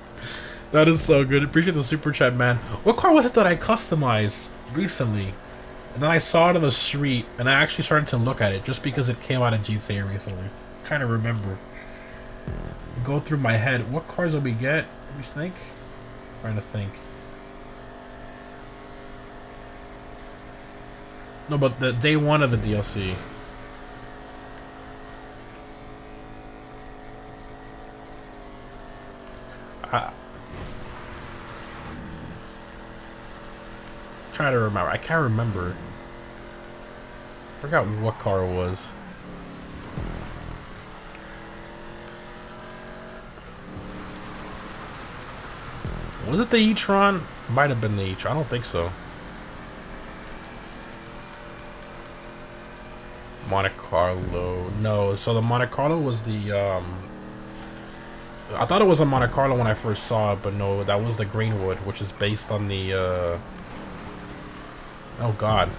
That is so good. Appreciate the super chat, man. What car was it that I customized recently? And then I saw it on the street, and I actually started to look at it just because it came out in GTA recently. I'm trying to remember. Go through my head. What cars did we get? Let me think. I'm trying to think. No, but the day one of the DLC. Try to remember. I can't remember. Forgot what car it was. Was it the e-tron? Might have been the e-tron. I don't think so. Monte Carlo. No, so the Monte Carlo was the I thought it was a Monte Carlo when I first saw it, but no, that was the Greenwood, which is based on the oh god.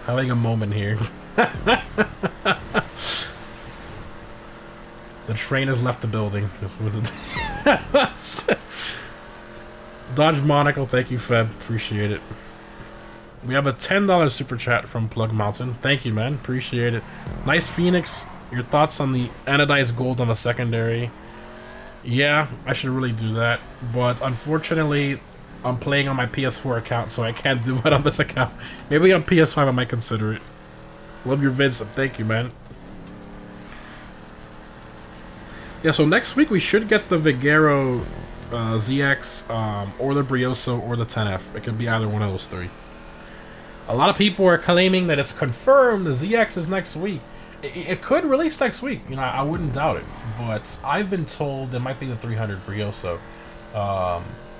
Having a moment here. The train has left the building. Dodge Monaco, thank you, Feb. Appreciate it. We have a $10 super chat from Plug Mountain. Thank you, man. Appreciate it. Nice Phoenix. Your thoughts on the anodized gold on the secondary? Yeah, I should really do that. But unfortunately, I'm playing on my PS4 account, so I can't do it on this account. Maybe on PS5 I might consider it. Love your vids. Thank you, man. Yeah, so next week we should get the Vigero ZX, or the Brioso, or the 10F. It could be either one of those three. A lot of people are claiming that it's confirmed the ZX is next week. It could release next week. You know, I wouldn't doubt it. But I've been told it might be the 300 Brioso.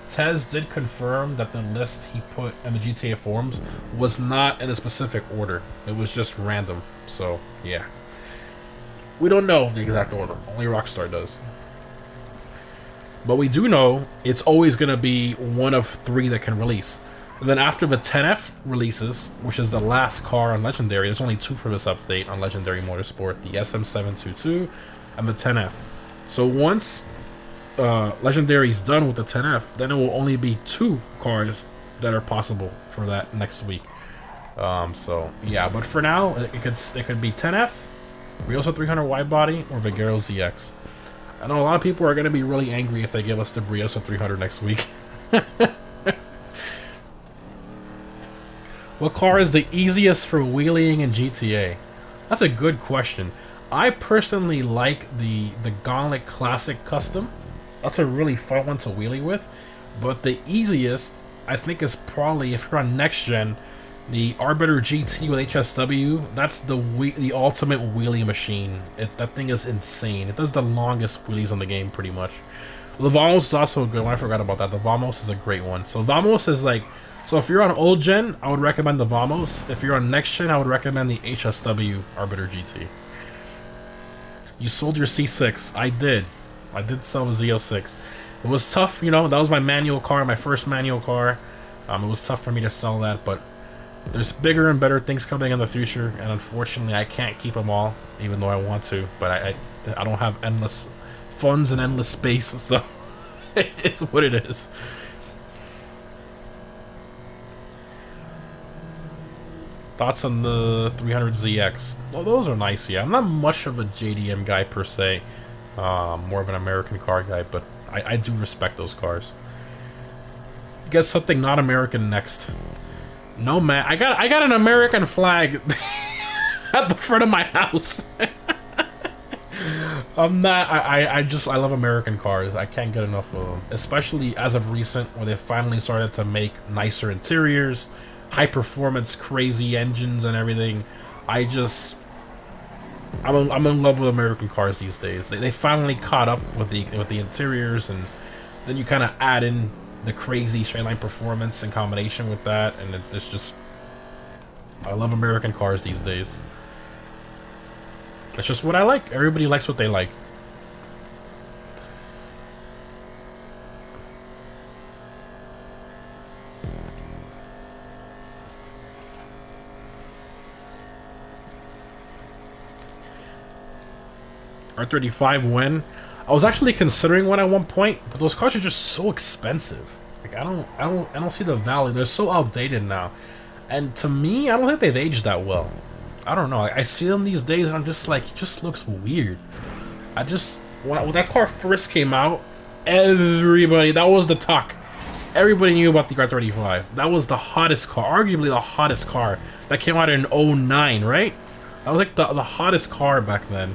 Tez did confirm that the list he put in the GTA forums was not in a specific order. It was just random. So, yeah. We don't know the exact order. Only Rockstar does. But we do know it's always going to be one of three that can release. And then after the 10F releases, which is the last car on Legendary, there's only two for this update on Legendary Motorsport, the SM722 and the 10F. So once Legendary's done with the 10F, then it will only be two cars that are possible for that next week. So yeah, but for now, it could be 10F, Brioso 300 wide body, or Vigero ZX. I know a lot of people are going to be really angry if they give us the Brioso 300 next week. What car is the easiest for wheeling in GTA? That's a good question. I personally like the Gauntlet Classic Custom. That's a really fun one to wheelie with. But the easiest, I think, is probably, if you're on next gen, the Arbiter GT with HSW. That's the ultimate wheelie machine. That thing is insane. It does the longest wheelies on the game, pretty much. The Vamos is also a good one. I forgot about that. The Vamos is a great one. So Vamos is like... So if you're on old gen, I would recommend the Vamos. If you're on next gen, I would recommend the HSW Arbiter GT. You sold your C6. I did. I did sell the Z06. It was tough, you know. That was my manual car, my first manual car. It was tough for me to sell that, but there's bigger and better things coming in the future, and unfortunately, I can't keep them all, even though I want to. But I don't have endless funds and endless space, so it's what it is. Thoughts on the 300ZX? Well, those are nice, yeah. I'm not much of a JDM guy per se. More of an American car guy, but I do respect those cars. Get something not American next. No, man. I got an American flag at the front of my house. I'm not... I love American cars. I can't get enough of them. Especially as of recent, where they finally started to make nicer interiors, high performance, crazy engines and everything. I'm in love with American cars these days. They finally caught up with the interiors, and then you kind of add in the crazy straight line performance in combination with that, and it's just... I love American cars these days. It's just what I like. Everybody likes what they like. R35 when? I was actually considering one at one point, but those cars are just so expensive. Like I don't see the value. They're so outdated now. And to me, I don't think they've aged that well. I don't know. I see them these days and I'm just like, it just looks weird. When that car first came out, everybody, that was the talk. Everybody knew about the R35. That was the hottest car, arguably the hottest car. That came out in 09, right? That was like the hottest car back then.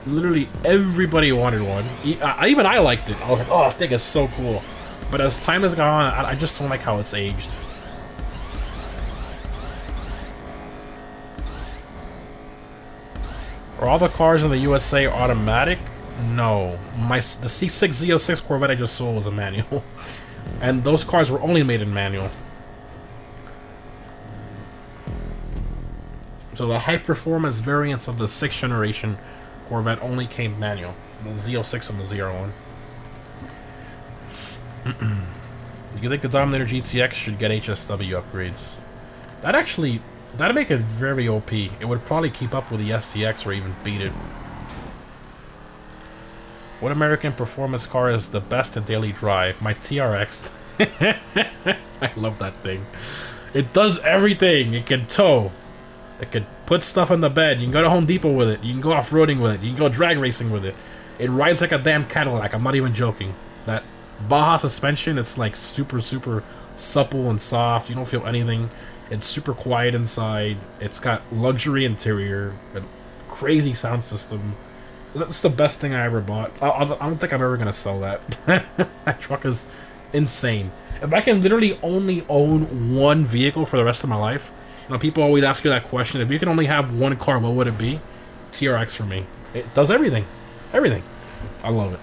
Literally everybody wanted one. Even I liked it. I was like, oh, that thing is so cool. But as time has gone on, I just don't like how it's aged. Are all the cars in the USA automatic? No. The C6 Z06 Corvette I just sold was a manual. And those cars were only made in manual. So the high-performance variants of the 6th generation Corvette only came manual. The Z06 and the ZR1. You think the Dominator GTX should get HSW upgrades? That'd make it very OP. It would probably keep up with the STX or even beat it. What American performance car is the best in daily drive? My TRX. I love that thing. It does everything. It can tow. It can put stuff in the bed. You can go to Home Depot with it. You can go off-roading with it. You can go drag racing with it. It rides like a damn Cadillac. I'm not even joking. That Baja suspension, it's like super, super supple and soft. You don't feel anything. It's super quiet inside. It's got luxury interior. A crazy sound system. That's the best thing I ever bought. I don't think I'm ever going to sell that. That truck is insane. If I can literally only own one vehicle for the rest of my life, you know, people always ask you that question. If you can only have one car, what would it be? TRX for me. It does everything. Everything. I love it.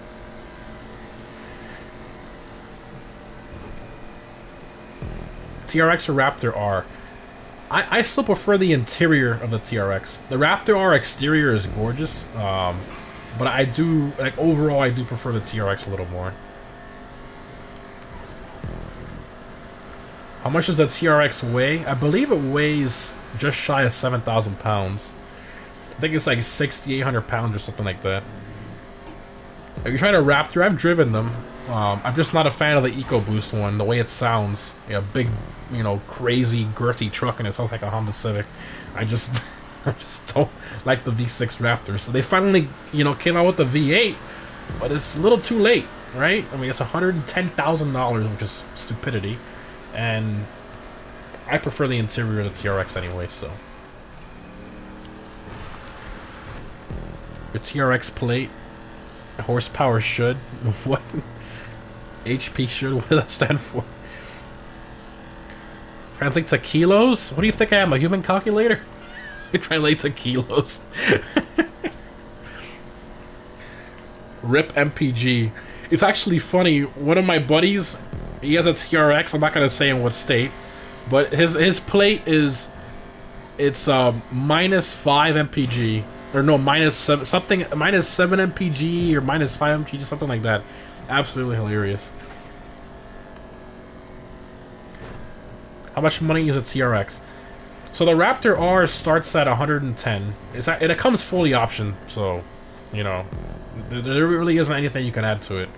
TRX or Raptor R? I still prefer the interior of the TRX. The Raptor R exterior is gorgeous, but I do, like, overall I do prefer the TRX a little more. How much does the TRX weigh? I believe it weighs just shy of 7,000 pounds. I think it's like 6,800 pounds or something like that. If you're trying to Raptor, I've driven them. I'm just not a fan of the EcoBoost one, the way it sounds. Yeah, big, you know, crazy, girthy truck, and it sounds like a Honda Civic. I just don't like the V6 Raptor. So they finally, you know, came out with the V8, but it's a little too late, right? I mean, it's $110,000, which is stupidity. And I prefer the interior of the TRX anyway, so. Your TRX plate, horsepower should. What? HP should, what does that stand for? Translate to kilos? What do you think I am, a human calculator? Translate to kilos. RIP MPG. It's actually funny, one of my buddies, he has a TRX, I'm not going to say in what state, but his plate is, it's minus 5 MPG, or no, minus 7, something, minus 7 MPG, or minus 5 MPG, something like that. Absolutely hilarious. How much money is a TRX? So the Raptor R starts at 110. It comes fully optioned, so, you know, there really isn't anything you can add to it.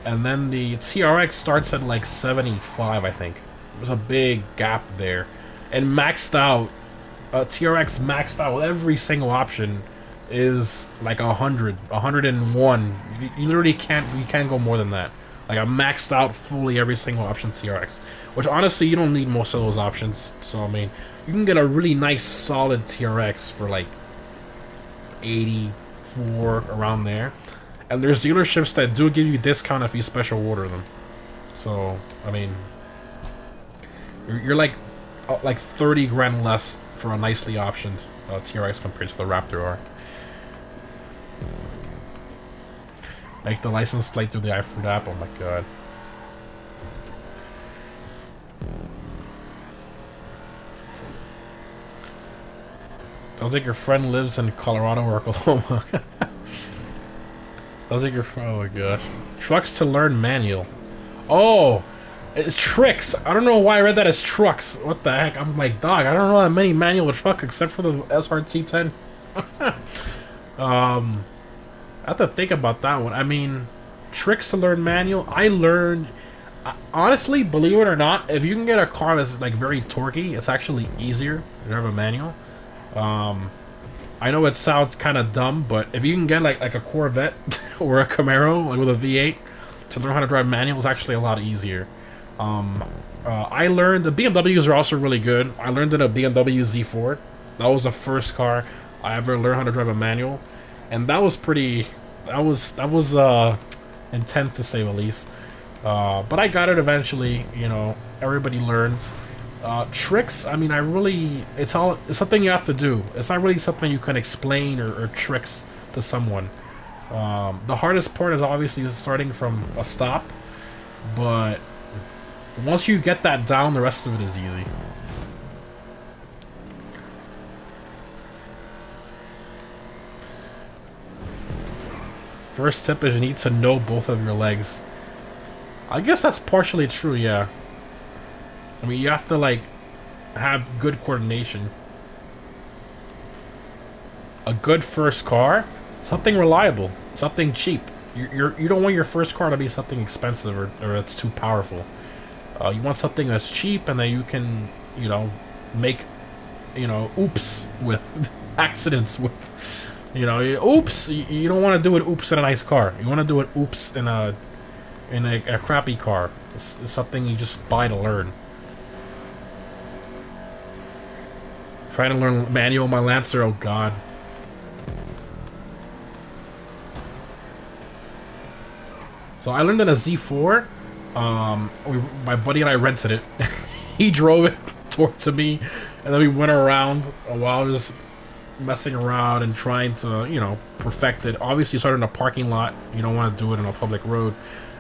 And then the TRX starts at like 75, I think. There's a big gap there. And maxed out, TRX maxed out with every single option is like 100, 101. You literally can't go more than that. Like a maxed out fully every single option TRX. Which honestly, you don't need most of those options. So I mean, you can get a really nice solid TRX for like 84, around there. And there's dealerships that do give you a discount if you special order them. So I mean, you're like 30 grand less for a nicely optioned TRX compared to the Raptor R. Like the license plate through the iFruit app, oh my god. Sounds like your friend lives in Colorado or Oklahoma. Sounds like your friend, oh my gosh. Trucks to learn manual. Oh! It's tricks! I don't know why I read that as trucks. What the heck? I'm like, dog, I don't know that many manual trucks except for the SRT10. I have to think about that one. I mean, tricks to learn manual. I learned, honestly, believe it or not, if you can get a car that's like very torquey, it's actually easier to have a manual. I know it sounds kind of dumb, but if you can get like a Corvette or a Camaro like with a V8 to learn how to drive manual, it's actually a lot easier. I learned the BMWs are also really good. I learned in a BMW Z4. That was the first car I ever learned how to drive a manual. and that was pretty. That was intense to say the least. But I got it eventually. You know, everybody learns. Tricks. I mean, it's something you have to do. It's not really something you can explain or tricks to someone. The hardest part is obviously starting from a stop, but once you get that down, the rest of it is easy. First tip is you need to know both of your legs. I guess that's partially true, yeah. I mean, you have to, like, have good coordination. A good first car, something reliable, something cheap. You don't want your first car to be something expensive or it's too powerful. You want something that's cheap and that you can, you know, make, you know, oops with, accidents with. You know, oops. You don't want to do it oops in a nice car. You want to do it oops in a crappy car. It's something you just buy to learn. Trying to learn manual on my Lancer. Oh God. So I learned in a Z4. My buddy and I rented it. He drove it towards me, and then we went around a while just messing around and trying to, you know, perfect it. Obviously, you start in a parking lot. You don't want to do it on a public road.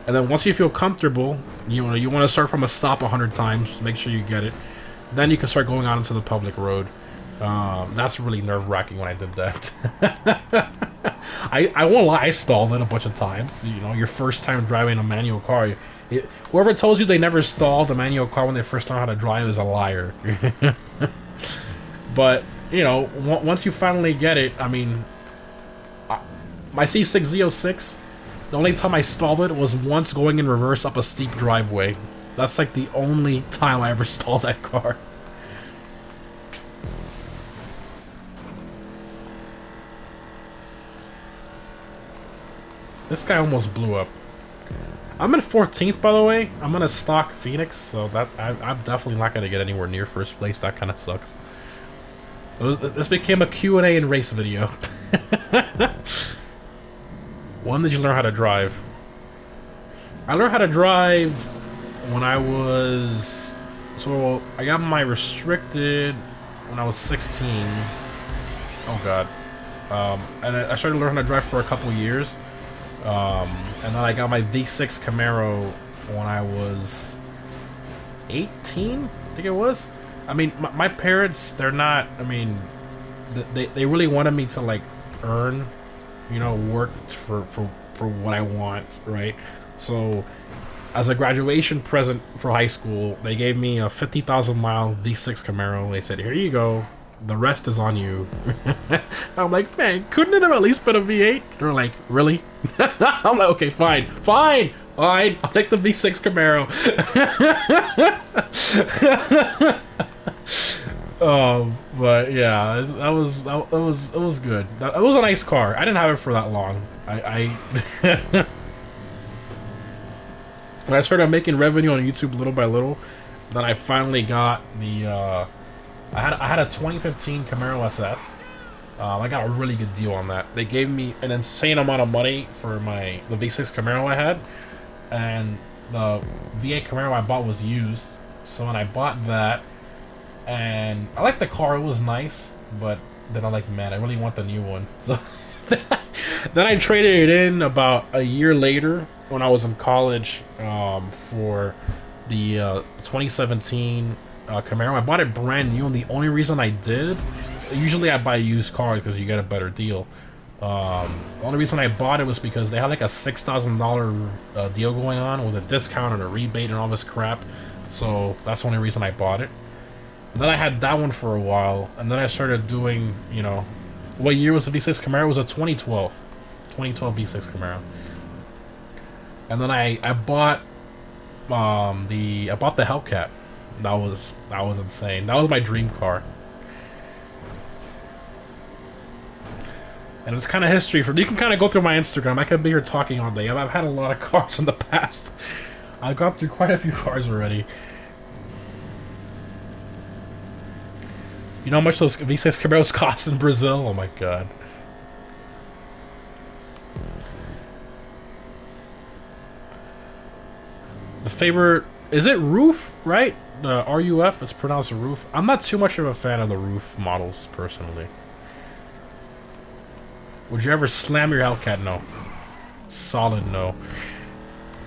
And then once you feel comfortable, you want to start from a stop 100 times. Make sure you get it. Then you can start going out into the public road. That's really nerve-wracking when I did that. I won't lie, I stalled it a bunch of times. You know, your first time driving a manual car. Whoever tells you they never stalled a manual car when they first learn how to drive is a liar. But, you know, once you finally get it, I mean, my C6 Z06, the only time I stalled it was once going in reverse up a steep driveway. That's like the only time I ever stalled that car. This guy almost blew up. I'm in 14th, by the way. I'm in a stock Phoenix, so that I'm definitely not going to get anywhere near first place. That kind of sucks. This became a Q&A and race video. When did you learn how to drive? I learned how to drive when I was... So, I got my restricted when I was 16. Oh, God. And I started learning how to drive for a couple years. And then I got my V6 Camaro when I was 18, I think it was. I mean, my parents, they're not, I mean, they really wanted me to, like, earn, you know, work for what I want, right? So, as a graduation present for high school, they gave me a 50,000-mile V6 Camaro. They said, here you go. The rest is on you. I'm like, man, couldn't it have at least been a V8? They're like, really? I'm like, okay, fine. I'll take the V6 Camaro. But yeah, it was good. It was a nice car. I didn't have it for that long. When I started making revenue on YouTube little by little, then I finally got the. I had a 2015 Camaro SS. I got a really good deal on that. They gave me an insane amount of money for the V6 Camaro I had, and the V8 Camaro I bought was used. So when I bought that, and I liked the car, it was nice, but then I'm like, man, I really want the new one. So then I traded it in about a year later when I was in college for the 2017 Camaro. I bought it brand new, and the only reason I did, usually I buy a used car because you get a better deal. The only reason I bought it was because they had like a $6,000 deal going on with a discount and a rebate and all this crap. So that's the only reason I bought it. And then I had that one for a while, and then I started doing, you know, what year was the V6 Camaro? It was a 2012 V6 Camaro. And then I bought the Hellcat. That was insane. That was my dream car. And it's kind of history for you can kind of go through my Instagram. I could be here talking all day. I've had a lot of cars in the past. I've gone through quite a few cars already. You know how much those V6 Camaros cost in Brazil? Oh my god. The favorite, is it roof, right? The RUF, it's pronounced roof. I'm not too much of a fan of the roof models, personally. Would you ever slam your Hellcat? No. Solid no.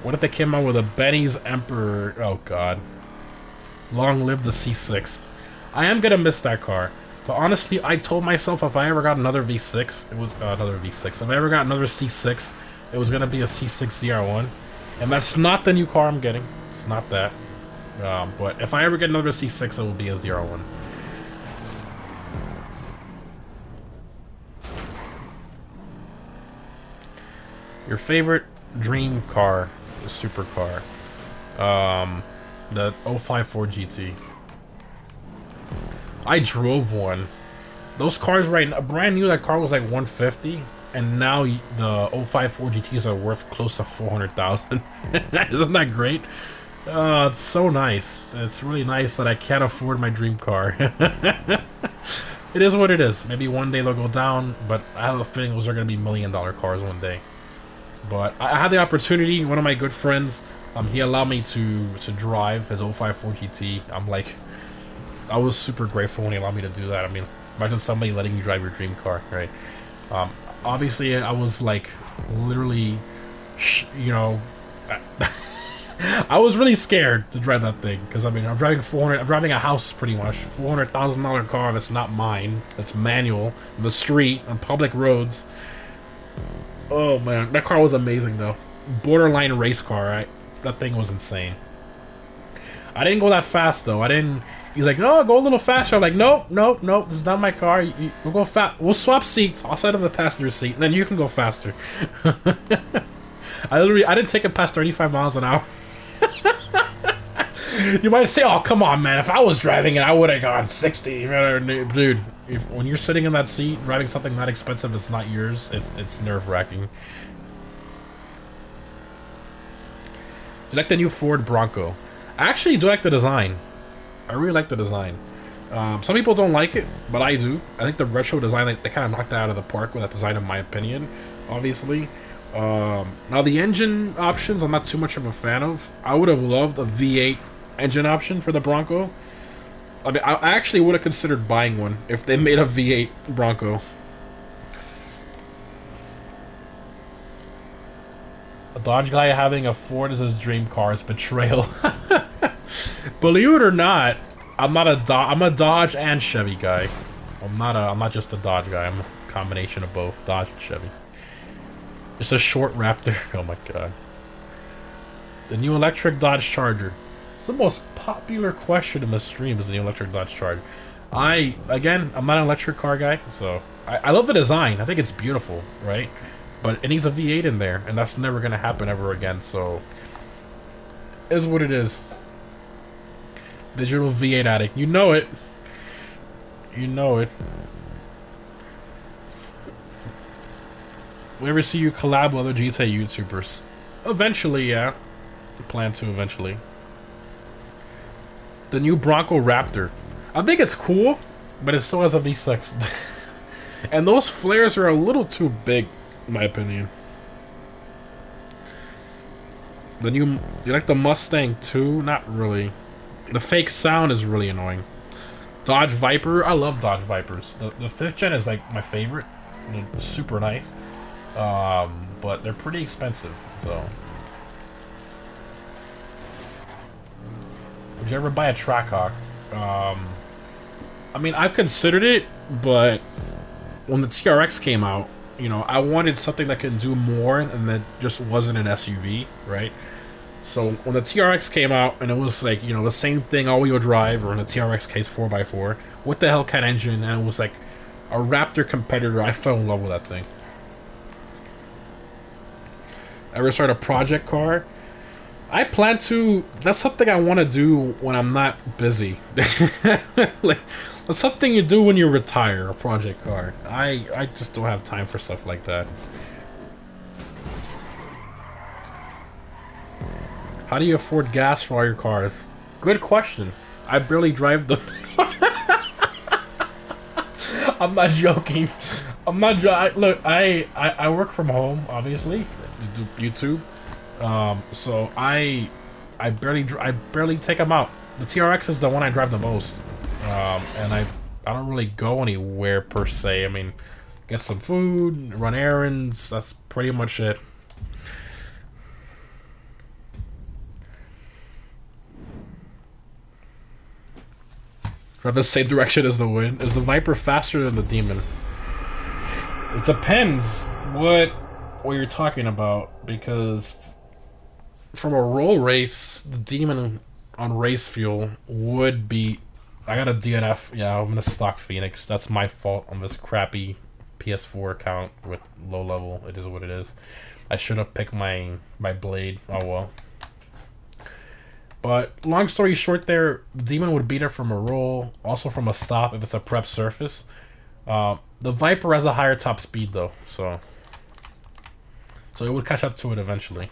What if they came out with a Benny's Emperor? Oh god. Long live the C6. I am gonna miss that car. But honestly, I told myself if I ever got another V6, it was another V6. If I ever got another C6, it was gonna be a C6 ZR1. And that's not the new car I'm getting. It's not that. But if I ever get another C6, it will be a ZR1. Your favorite dream car, the supercar. The 054 GT. I drove one. Those cars brand new, that car was like 150, and now the 054 GTs are worth close to 400,000. Isn't that great? It's so nice. It's really nice that I can't afford my dream car. It is what it is. Maybe one day they'll go down, but I have a feeling those are going to be $1,000,000 cars one day. But I had the opportunity. One of my good friends, he allowed me to drive his 054 GT. I was super grateful when he allowed me to do that. I mean, imagine somebody letting you drive your dream car, right? Obviously, I was like, literally, you know, I was really scared to drive that thing because I mean, I'm driving a house pretty much, $400,000 car that's not mine, that's manual, on the street, on public roads. Oh man, that car was amazing though. Borderline race car, that thing was insane. I didn't go that fast though. He's like, no, go a little faster. I'm like, nope, this is not my car. We'll go fast. We'll swap seats. I'll sit on the passenger seat, and then you can go faster. I didn't take it past 35 miles an hour. You might say, oh, come on, man. If I was driving it, I would have gone 60. Dude, when you're sitting in that seat, driving something that expensive that's not yours, it's nerve-wracking. Do you like the new Ford Bronco? I actually do like the design. I really like the design. Some people don't like it, but I do. I think the retro design, they kind of knocked that out of the park with that design, in my opinion, obviously. Now, the engine options, I'm not too much of a fan of. I would have loved a V8 engine option for the Bronco. I mean, I actually would have considered buying one if they made a V8 Bronco. A Dodge guy having a Ford as his dream car is betrayal. Believe it or not, I'm a Dodge and Chevy guy. I'm not just a Dodge guy. I'm a combination of both, Dodge and Chevy. It's a short Raptor. Oh my god. The new electric Dodge Charger. It's the most popular question in the stream, is the new electric Dodge Charger. I'm not an electric car guy, so I love the design. I think it's beautiful, right? But it needs a V8 in there, and that's never gonna happen ever again, so it is what it is. Digital V8 addict. You know it. You know it. We ever see you collab with other GTA YouTubers? Eventually, yeah. I plan to eventually. The new Bronco Raptor. I think it's cool, but it still has a V6. And those flares are a little too big, in my opinion. You like the Mustang too? Not really. The fake sound is really annoying. Dodge Viper. I love Dodge Vipers. The 5th gen is like my favorite. They're super nice. But they're pretty expensive, so. Would you ever buy a Trackhawk? I mean, I've considered it, but when the TRX came out, you know, I wanted something that could do more and that just wasn't an SUV, right? So when the TRX came out and it was like, you know, the same thing, all-wheel drive, or in the TRX case 4x4 with the Hellcat engine, and it was like a Raptor competitor, I fell in love with that thing. Ever start a project car? I plan to. That's something I want to do when I'm not busy. Like, that's something you do when you retire, a project car. I just don't have time for stuff like that. How do you afford gas for all your cars? Good question. I barely drive them. I'm not joking. Look, I work from home, obviously. Do YouTube. So I I barely take them out. The TRX is the one I drive the most, and I don't really go anywhere per se. I mean, get some food, run errands. That's pretty much it. Drive the same direction as the wind. Is the Viper faster than the Demon? It depends what you're talking about, because from a roll race, the Demon on race fuel would beat. I got a DNF. Yeah, I'm gonna stock Phoenix. That's my fault on this crappy PS4 account with low level. It is what it is. I should have picked my blade. Oh well. But long story short, the Demon would beat it from a roll, also from a stop if it's a prep surface. The Viper has a higher top speed though, so it would catch up to it eventually.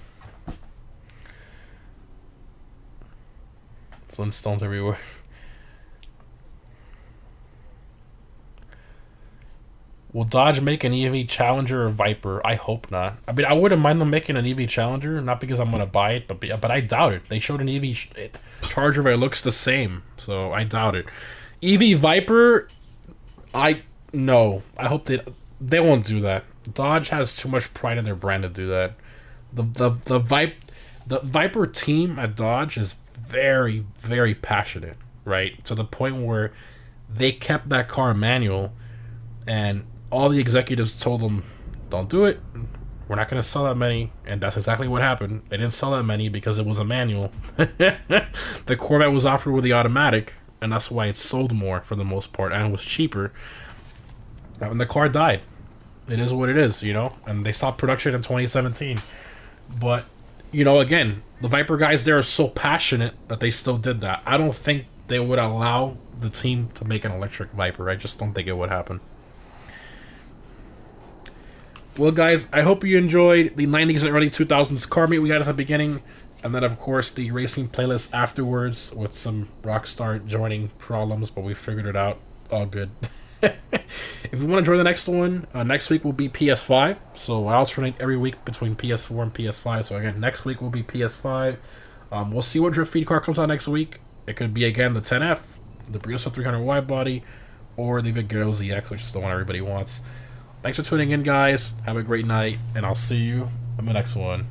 Flintstones everywhere. Will Dodge make an EV Challenger or Viper? I hope not. I mean, I wouldn't mind them making an EV Challenger, not because I'm gonna buy it, but I doubt it. They showed an EV Charger where it looks the same, so I doubt it. EV Viper, no. I hope they won't do that. Dodge has too much pride in their brand to do that. The Viper team at Dodge is very, very passionate, right? To the point where they kept that car manual, and all the executives told them, don't do it. We're not going to sell that many. And that's exactly what happened. They didn't sell that many because it was a manual. The Corvette was offered with the automatic, and that's why it sold more for the most part, and it was cheaper. And the car died. It is what it is, you know? And they stopped production in 2017. But, you know, again, the Viper guys there are so passionate that they still did that. I don't think they would allow the team to make an electric Viper. I just don't think it would happen. Well, guys, I hope you enjoyed the 90s and early 2000s car meet we had at the beginning, and then, of course, the racing playlist afterwards with some Rockstar joining problems, but we figured it out. All good. If you want to join the next one, next week will be PS5, so I alternate every week between PS4 and PS5, so again, next week will be PS5. We'll see what drift feed car comes out next week. It could be, again, the 10F, the Briosa 300 wide body, or the Vigero ZX, which is the one everybody wants. Thanks for tuning in, guys. Have a great night, and I'll see you in the next one.